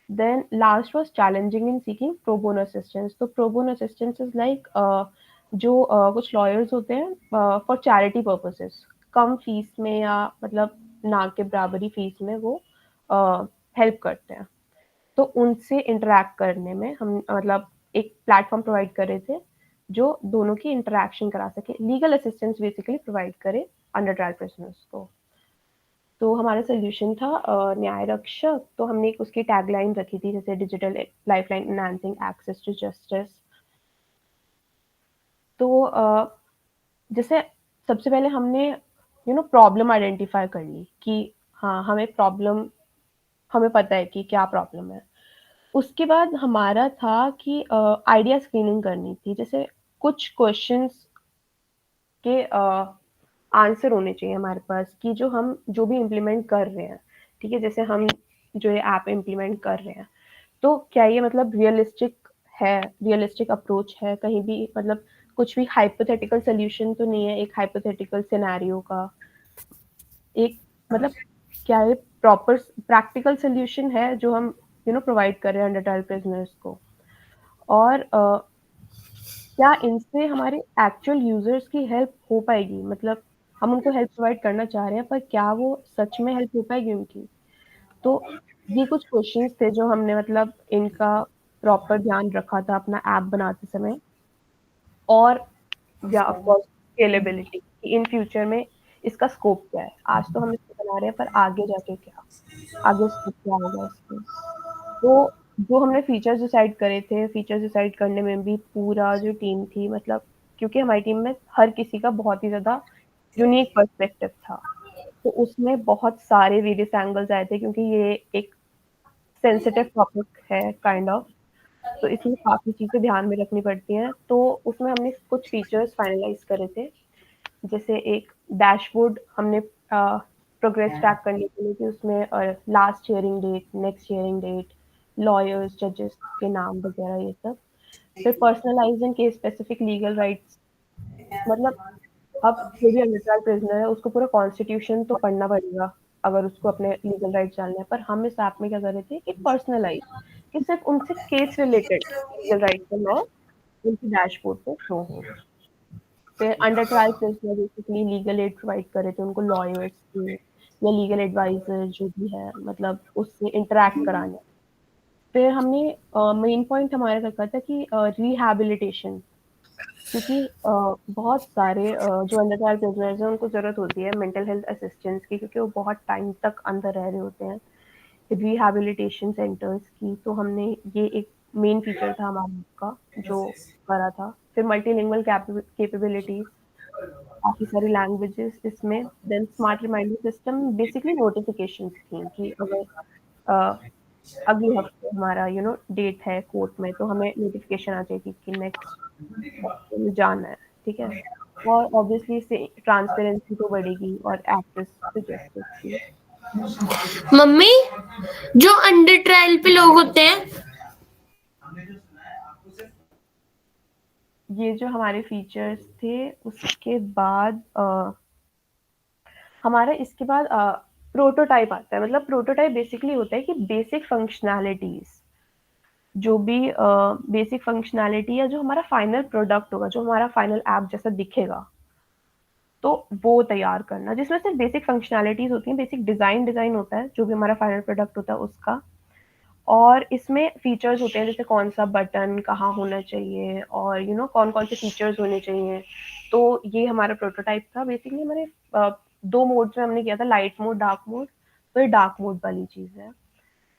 Then last was challenging in seeking pro bono assistance. तो pro bono assistance is like जो कुछ लॉयर्स होते हैं फॉर चैरिटी पर्पसेस, कम फीस में या मतलब ना के बराबरी फीस में वो हेल्प करते हैं। तो उनसे इंटरैक्ट करने में हम मतलब एक प्लेटफॉर्म प्रोवाइड कर रहे थे जो दोनों की इंटरैक्शन करा सके, लीगल असिस्टेंस बेसिकली प्रोवाइड करे अंडर ट्रायल प्रिजनर्स को। तो हमारा सॉल्यूशन था न्याय रक्षक। तो हमने एक उसकी टैगलाइन रखी थी जैसे digital lifeline enhancing access to justice. तो जैसे सबसे पहले हमने प्रॉब्लम आइडेंटिफाई कर ली कि हाँ हमें पता है कि क्या प्रॉब्लम है। उसके बाद हमारा था कि आइडिया स्क्रीनिंग करनी थी। जैसे कुछ क्वेश्चंस के आंसर होने चाहिए हमारे पास कि जो भी इम्प्लीमेंट कर रहे हैं, ठीक है, जैसे हम जो ये ऐप इम्प्लीमेंट कर रहे हैं, तो क्या ये मतलब रियलिस्टिक अप्रोच है, कहीं भी मतलब कुछ भी हाइपोथेटिकल सॉल्यूशन तो नहीं है एक हाइपोथेटिकल सिनेरियो का, एक मतलब क्या ये प्रॉपर प्रैक्टिकल सॉल्यूशन है जो हम प्रोवाइड कर रहे हैं अंडर ट्रायल प्रिजनर्स को, और क्या इनसे हमारे एक्चुअल यूजर्स की हेल्प हो पाएगी, मतलब हम उनको हेल्प प्रोवाइड करना चाह रहे हैं पर क्या वो सच में हेल्प हो पाएगी उनकी। तो ये कुछ क्वेश्चंस थे जो हमने मतलब इनका प्रॉपर ध्यान रखा था अपना ऐप बनाते समय। और या ऑफ कोर्स स्केलेबिलिटी, कि इन फ्यूचर में इसका स्कोप क्या है। आज तो हम इसको बना रहे हैं पर आगे जाके क्या, आगे स्कोप क्या होगा इसका। तो जो हमने फीचर्स डिसाइड करने में भी पूरा जो टीम थी, मतलब क्योंकि हमारी टीम में हर किसी का बहुत ही ज़्यादा यूनिक पर्सपेक्टिव था, तो उसमें बहुत सारे वेरियस एंगल्स आए थे क्योंकि ये एक सेंसिटिव टॉपिक है काइंड ऑफ, तो इसमें काफ़ी चीज़ें ध्यान में रखनी पड़ती हैं। तो उसमें हमने कुछ फीचर्स फाइनलाइज़ करे थे, जैसे एक डैशबोर्ड हमने प्रोग्रेस ट्रैक करने के लिए कि उसमें last hearing date, next hearing date, lawyers, जजेस के नाम वगैरह ये सब। फिर personalised and case specific legal rights, मतलब अब जो भी अंडर ट्रायल प्रिजनर है उसको पूरा कॉन्स्टिट्यूशन तो पढ़ना पड़ेगा अगर उसको अपने लीगल राइट्स जानने हैं, पर हम इस ऐप में क्या कर रहे थे कि पर्सनलाइज, कि सिर्फ उनसे केस रिलेटेड लीगल राइट्स का लॉ उनकी डैशबोर्ड पे शो हो। फिर under trial prisoner basically legal aid provide कर रहे थे उनको, लॉयर्स के या लीगल एडवाइजर जो भी है मतलब उससे इंटरैक्ट कराने। फिर हमने मेन पॉइंट हमारा रखा था कि रिहैबिलिटेशन, क्योंकि बहुत सारे जो अंडर ट्रायल प्रिजनर्स हैं उनको ज़रूरत होती है मेंटल हेल्थ असिस्टेंस की, क्योंकि वो बहुत टाइम तक अंदर रह रहे होते हैं, रिहैबिलिटेशन सेंटर्स की। तो हमने ये एक मेन फीचर था हमारा का जो करा था। फिर मल्टीलिंगुअल कैपेबिलिटीज, काफ़ी सारी लैंग्वेजेस इसमें। Then smart reminder system, basically notifications थी कि अगर अ, अगले हफ्ते हमारा डेट है कोर्ट में तो हमें नोटिफिकेशन आ जाएगी कि नेक्स्ट में जाना है, ठीक है। और ऑब्वियसली इससे ट्रांसपेरेंसी तो बढ़ेगी और एक्सेस टू जस्टिस की। मम्मी, जो अंडर ट्रायल पे लोग होते हैं, ये जो हमारे फीचर्स थे उसके बाद हमारा इसके बाद प्रोटोटाइप आता है। मतलब प्रोटोटाइप बेसिकली होता है कि बेसिक फंक्शनैलिटीज, जो भी बेसिक फंक्शनैलिटी या जो हमारा फाइनल प्रोडक्ट होगा, जो हमारा फाइनल ऐप जैसा दिखेगा, तो वो तैयार करना, जिसमें सिर्फ बेसिक फंक्शनैलिटीज होती हैं, बेसिक डिजाइन होता है जो भी हमारा फाइनल प्रोडक्ट होता है उसका। और इसमें फीचर्स होते हैं जैसे कौन सा बटन कहाँ होना चाहिए और कौन कौन से फीचर्स होने चाहिए। तो ये हमारा प्रोटोटाइप था। बेसिकली हमारे 2 मोड्स में हमने किया था, लाइट मोड, डार्क मोड। तो ये डार्क मोड वाली चीज़ है।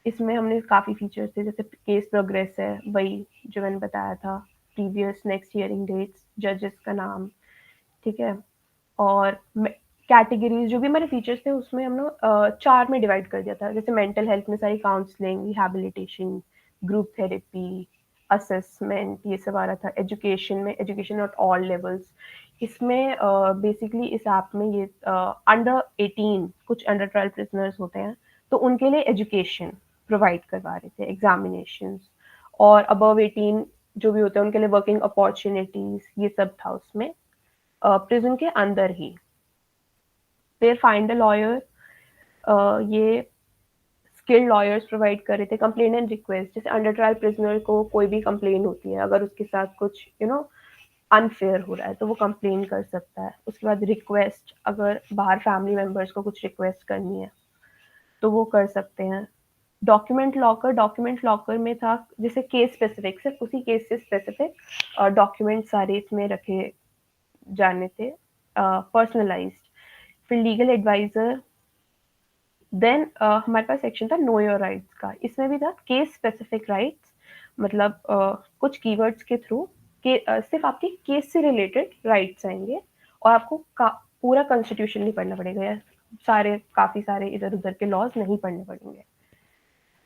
इसमें हमने काफ़ी फीचर्स थे, जैसे केस प्रोग्रेस है, वही जो मैंने बताया था, प्रीवियस नेक्स्ट हियरिंग डेट्स, जजेस का नाम, ठीक है। और कैटेगरीज जो भी हमारे फीचर्स थे उसमें हमने 4 में डिवाइड कर दिया था। जैसे मेंटल हेल्थ में सारी counselling, rehabilitation, group therapy, assessment, ये सब आ रहा था। एजुकेशन में एजुकेशन एट ऑल लेवल्स। इसमें बेसिकली इस ऐप में ये अंडर 18 कुछ अंडर 12 प्रिजनर्स होते हैं, तो उनके लिए एजुकेशन प्रोवाइड करवा रहे थे, एग्जामिनेशंस। और अबव 18 जो भी होते हैं उनके लिए वर्किंग अपॉर्चुनिटीज, ये सब था उसमें प्रिजन के अंदर ही। फिर फाइंड अ लॉयर, ये स्किल्ड लॉयर्स प्रोवाइड कर रहे थे। कंप्लेन एंड रिक्वेस्ट, जैसे अंडर ट्रायल प्रिजनर को कोई भी कंप्लेन होती है, अगर उसके साथ कुछ अनफेयर हो रहा है तो वो कंप्लेन कर सकता है। उसके बाद रिक्वेस्ट, अगर बाहर फैमिली मेम्बर्स को कुछ रिक्वेस्ट करनी है तो वो कर सकते हैं। डॉक्यूमेंट लॉकर में था जैसे केस स्पेसिफिक, सिर्फ उसी केस से स्पेसिफिक डॉक्यूमेंट सारे इसमें रखे जाने थे, पर्सनलाइज्ड। फिर लीगल एडवाइजर। देन हमारे पास सेक्शन था नो योर राइट्स का। इसमें भी था केस स्पेसिफिक राइट्स, मतलब कुछ कीवर्ड्स के थ्रू सिर्फ आपके केस से रिलेटेड राइट्स आएंगे और आपको पूरा कॉन्स्टिट्यूशन नहीं पढ़ना पड़ेगा, काफ़ी सारे इधर उधर के लॉज नहीं पढ़ने पड़ेंगे।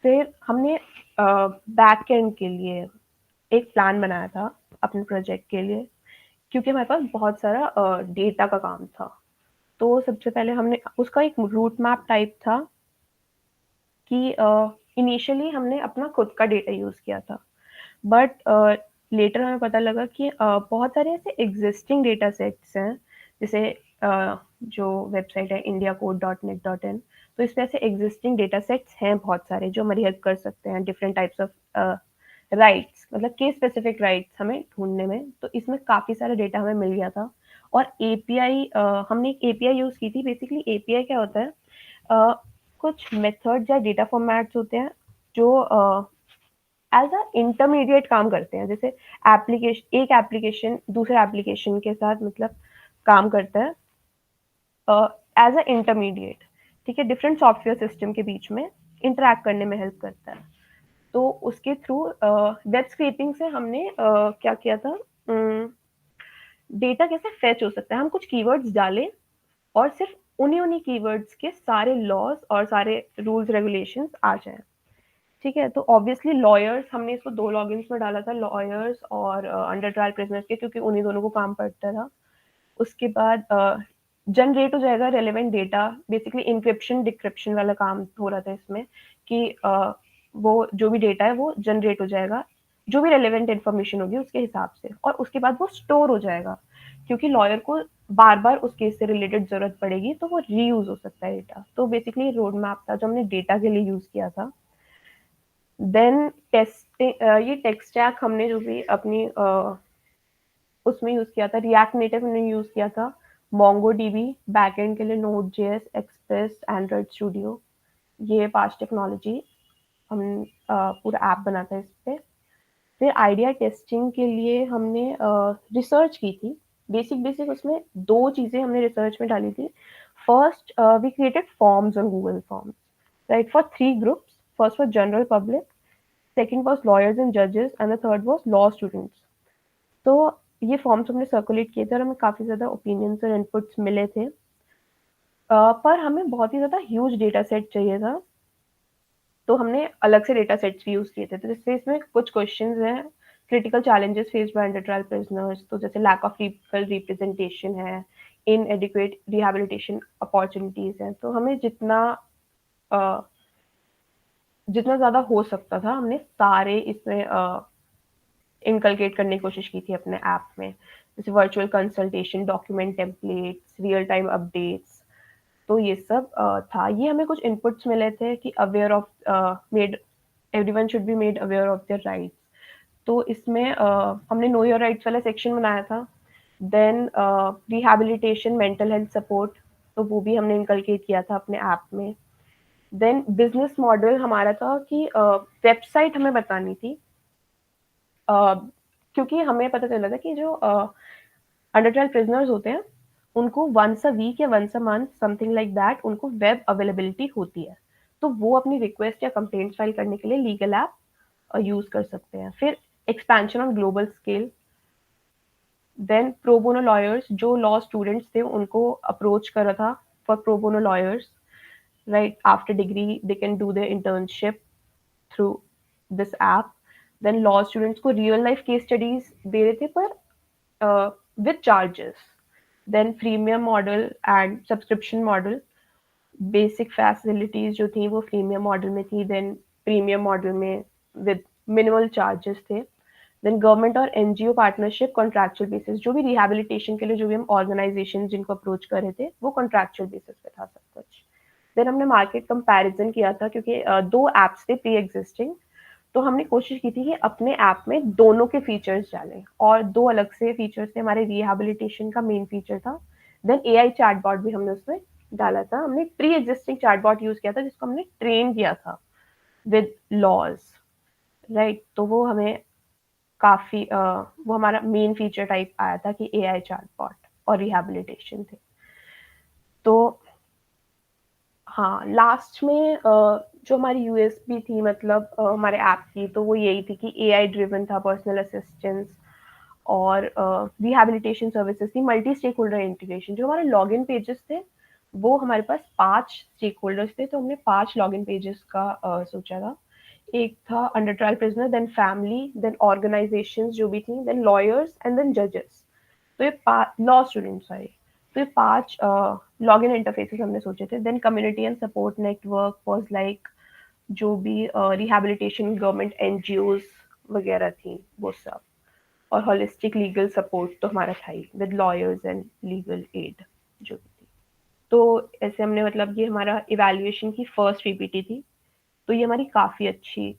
फिर हमने बैक एंड के लिए एक प्लान बनाया था अपने प्रोजेक्ट के लिए, क्योंकि हमारे पास बहुत सारा डेटा का काम था। तो सबसे पहले हमने उसका एक रूट मैप टाइप था कि इनिशियली हमने अपना खुद का डेटा यूज़ किया था, बट लेटर हमें पता लगा कि बहुत सारे ऐसे एग्जिस्टिंग डेटा सेट्स हैं, जैसे जो वेबसाइट है indiacode.net.in, तो इसमें ऐसे एग्जिस्टिंग डेटा सेट्स हैं बहुत सारे जो हमारी हेल्प कर सकते हैं डिफरेंट टाइप्स ऑफ राइट्स, मतलब केस स्पेसिफिक राइट्स हमें ढूंढने में। तो इसमें काफ़ी सारा डेटा हमें मिल गया था। और एपीआई, हमने एक एपीआई यूज़ की थी। बेसिकली एपीआई क्या होता है, कुछ मेथड्स या डेटा फॉर्मेट्स होते हैं जो एज अ इंटरमीडिएट काम करते हैं। जैसे एक एप्लीकेशन दूसरे एप्लीकेशन के साथ मतलब काम करता है एज अ इंटरमीडिएट, ठीक है, डिफरेंट सॉफ्टवेयर सिस्टम के बीच में इंटरैक्ट करने में हेल्प करता है। तो उसके थ्रू वेब स्क्रैपिंग से हमने क्या किया था, डेटा कैसे फेच हो सकता है, हम कुछ कीवर्ड्स डालें और सिर्फ उन्हीं कीवर्ड्स के सारे लॉज और सारे रूल्स रेगुलेशंस आ जाएं, ठीक है। तो ऑब्वियसली लॉयर्स, हमने इसको 2 लॉगिन्स में डाला था, लॉयर्स और अंडर ट्रायल प्रिजनर्स के, क्योंकि उन्हीं दोनों को काम पड़ता था। उसके बाद जनरेट हो जाएगा relevant data. Basically encryption decryption वाला काम हो रहा था इसमें कि वो जो भी डेटा है वो जनरेट हो जाएगा, जो भी रेलेवेंट इन्फॉर्मेशन होगी उसके हिसाब से, और उसके बाद वो स्टोर हो जाएगा, क्योंकि लॉयर को बार बार उस केस से रिलेटेड जरूरत पड़ेगी तो वो रीयूज हो सकता है डेटा। तो बेसिकली रोड मैप था जो हमने डेटा के लिए यूज किया था। देन टेस्टिंग, ये टेक स्टैक हमने जो भी अपनी उसमें यूज किया था, रिएक्ट नेटिव हमने यूज किया था, MongoDB, बैकएंड के लिए Node.js, एक्सप्रेस, एंड्रॉइड स्टूडियो, ये पास्ट टेक्नोलॉजी। हम पूरा ऐप बना था इस पे। फिर आइडिया टेस्टिंग के लिए हमने रिसर्च की थी। बेसिक उसमें 2 चीज़ें हमने रिसर्च में डाली थी। First, we created forms on Google forms, right, for 3 groups. First was general public, second was lawyers and judges, and the third was law students. तो ये फॉर्म्स हमने सर्कुलेट किए थे और हमें काफ़ी ज़्यादा ओपिनियंस और इनपुट्स मिले थे, पर हमें बहुत ही ज़्यादा ह्यूज डेटा सेट चाहिए था, तो हमने अलग से डेटा सेट्स भी यूज़ किए थे। तो जैसे इसमें कुछ क्वेश्चंस हैं, critical challenges faced by under trial prisoners, तो जैसे लैक ऑफ लीगल रिप्रेजेंटेशन है, इनएडिक्वेट रिहैबिलिटेशन अपॉर्चुनिटीज़ हैं। तो हमें जितना ज़्यादा हो सकता था हमने सारे इसमें इनकलकेट करने की कोशिश की थी अपने ऐप में, जैसे virtual consultation, document templates, real time updates, तो ये सब था। ये हमें कुछ इनपुट्स मिले थे कि aware of made everyone should be made aware of their rights. तो इसमें हमने नो योर राइट्स वाला सेक्शन बनाया था। Then rehabilitation, mental health support, तो वो भी हमने इनकलकेट किया था अपने ऐप में। देन बिजनेस मॉडल हमारा था कि वेबसाइट हमें बतानी थी, क्योंकि हमें पता चला था कि जो अंडर ट्रायल प्रिजनर्स होते हैं उनको वंस अ वीक या once a month something like that उनको वेब अवेलेबिलिटी होती है, तो वो अपनी रिक्वेस्ट या कंप्लेंट फाइल करने के लिए लीगल ऐप यूज कर सकते हैं। फिर expansion on global scale. Then pro bono lawyers, जो लॉ स्टूडेंट्स थे उनको अप्रोच करा था for pro bono lawyers, right, after degree they can do their internship through this app. Then law students को रियल लाइफ केस स्टडीज दे रहे थे पर with charges. Then premium model and subscription model, basic facilities जो थी वो premium model में थी, देन प्रीमियम मॉडल में विद मिनिमल चार्जेस थे। देन गवर्नमेंट और एनजीओ पार्टनरशिप, कॉन्ट्रैक्चुअल बेसिस, जो भी रिहैबिलिटेशन के लिए जो भी हम ऑर्गेनाइजेशन जिनको अप्रोच कर रहे थे वो कॉन्ट्रैक्चुअल बेसिस पे था सब कुछ। देन हमने मार्केट कंपैरिजन किया था, क्योंकि दो एप्स थे प्री एग्जिस्टिंग, तो हमने कोशिश की थी कि अपने ऐप में दोनों के फीचर्स डालें, और दो अलग से फीचर्स थे। हमारे रिहैबिलिटेशन का मेन फीचर था, देन एआई चैटबॉट भी हमने उसमें डाला था। हमने प्री एग्जिस्टिंग चैटबॉट यूज किया था जिसको हमने ट्रेन किया था विद लॉज, राइट। तो वो हमें काफी वो हमारा मेन फीचर टाइप आया था कि एआई चैटबॉट और रिहैबिलिटेशन थे। तो हाँ, लास्ट में जो हमारी यूएसपी थी, मतलब हमारे ऐप की, तो वो यही थी कि एआई ड्रिवन था, पर्सनल असिस्टेंस और रिहैबिलिटेशन सर्विसेज थी, मल्टी स्टेक होल्डर इंटीग्रेशन। जो हमारे लॉगिन पेजेस थे वो हमारे पास 5 स्टेक होल्डर्स थे, तो हमने 5 लॉगिन पेजेस का सोचा था। एक था under trial prisoner, then family, then organisations जो भी थी, देन लॉयर्स एंड देन जजेस। तो ये लॉ स्टूडेंट, सॉरी, तो ये 5 लॉगिन इंटरफेसेस हमने सोचे थे। Then community and support network was like जो भी रिहैबिलिटेशन गवर्नमेंट एनजीओज वगैरह थी वो सब, और होलिस्टिक लीगल सपोर्ट तो हमारा था ही with lawyers and legal aid जो भी थी। तो ऐसे हमने, मतलब ये हमारा इवैल्यूएशन की फर्स्ट पीपीटी थी, तो ये हमारी काफी अच्छी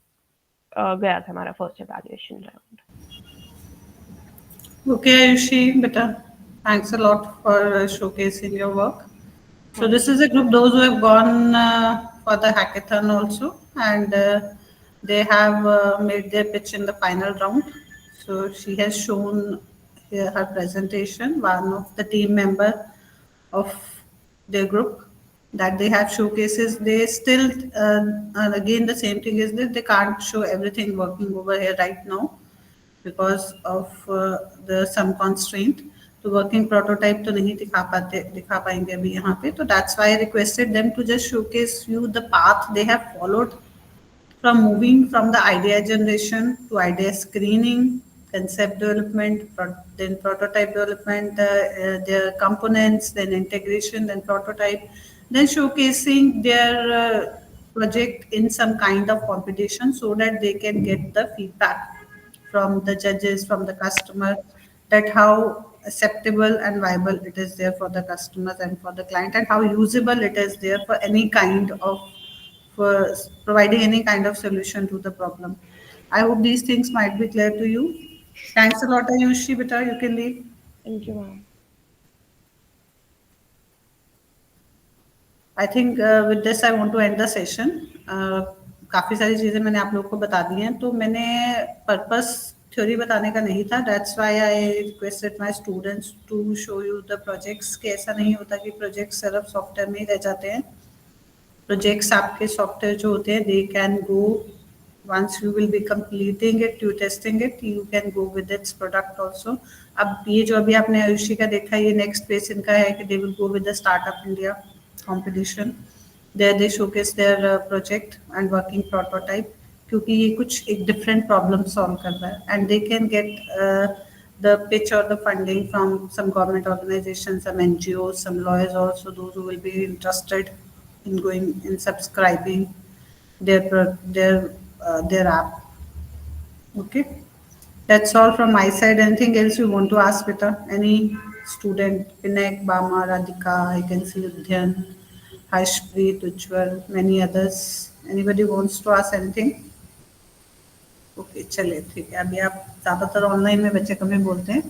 गया था हमारा first evaluation round. Okay, Ayushi, beta, thanks a lot for showcasing your work. So this is a group, those who have gone for the hackathon also, and they have made their pitch in the final round. So she has shown here her presentation, one of the team member of their group, that they have showcases. They still, again, the same thing is that they can't show everything working over here right now, because of the some constraint, तो working prototype तो नहीं दिखा पाएंगे अभी यहाँ पे, तो that's why I requested them to just showcase you the path they have followed from moving from the idea generation to idea screening, concept development, then prototype development, their components, then integration, then prototype, then showcasing their project in some kind of competition so that they can get the feedback from the judges, from the customer, that how acceptable and viable it is there for the customers and for the client, and how usable it is there for any kind of, for providing any kind of solution to the problem. I hope these things might be clear to you. Thanks a lot, Ayushi. Beta, you can leave. Thank you, ma'am. I think with this I want to end the session. काफ़ी सारी चीज़ें मैंने आप लोगों को बता दी हैं, तो मैंने पर्पस थ्योरी बताने का नहीं था, that's why I requested my students to show you the projects, कि ऐसा नहीं होता कि प्रोजेक्ट्स सिर्फ सॉफ्टवेयर में ही रह जाते हैं। प्रोजेक्ट्स आपके सॉफ्टवेयर जो होते हैं, दे can go, once you will be completing it, you testing it, you can go with its product also. अब ये जो अभी आपने आयुषी का देखा, ये नेक्स्ट फेज इनका है कि they will go with the Startup India competition. There they showcase their project and working prototype, क्योंकि ये कुछ एक different problem solve कर रहा है, and they can get the pitch or the funding from some government organizations, some NGOs, some lawyers also, those who will be interested in going in subscribing their app. Okay, that's all from my side. Anything else you want to ask, Beta? Any student, Pinak, Bama, Radhika, I can see Udhyan, Harshpreet, Ujjwal, many others. Anybody wants to ask anything? Okay चलिए ठीक है. अभी आप ज़्यादातर online में बच्चे कम ही बोलते हैं.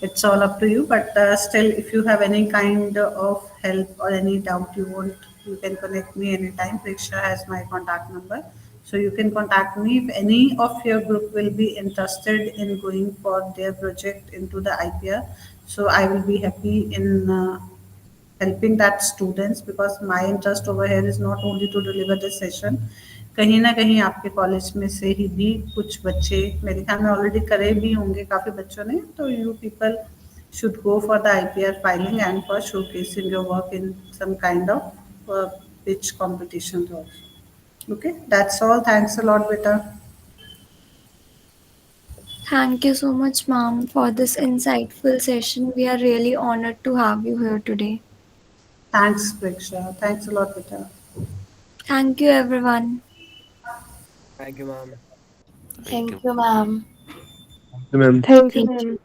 It's all up to you, but still if you have any kind of help or any doubt you want, you can connect me anytime. Preksha has my contact number, so you can contact me if any of your group will be interested in going for their project into the IPR. So I will be happy in helping that students, because my interest over here is not only to deliver this session. कहीं ना कहीं आपके college में से ही भी कुछ बच्चे मेरे ख्याल में ऑलरेडी करे भी होंगे काफ़ी बच्चों ने, तो you people should go for the IPR filing and for showcasing your work in some kind of pitch competitions also. Okay, that's all. Thanks a lot, beta. Thank you so much, ma'am, for this insightful session. We are really honored to have you here today. Thanks, Preksha. Thanks a lot, beta. Thank you, everyone. Thank you, ma'am. Thank you, ma'am. Ma'am. Thank you, ma'am.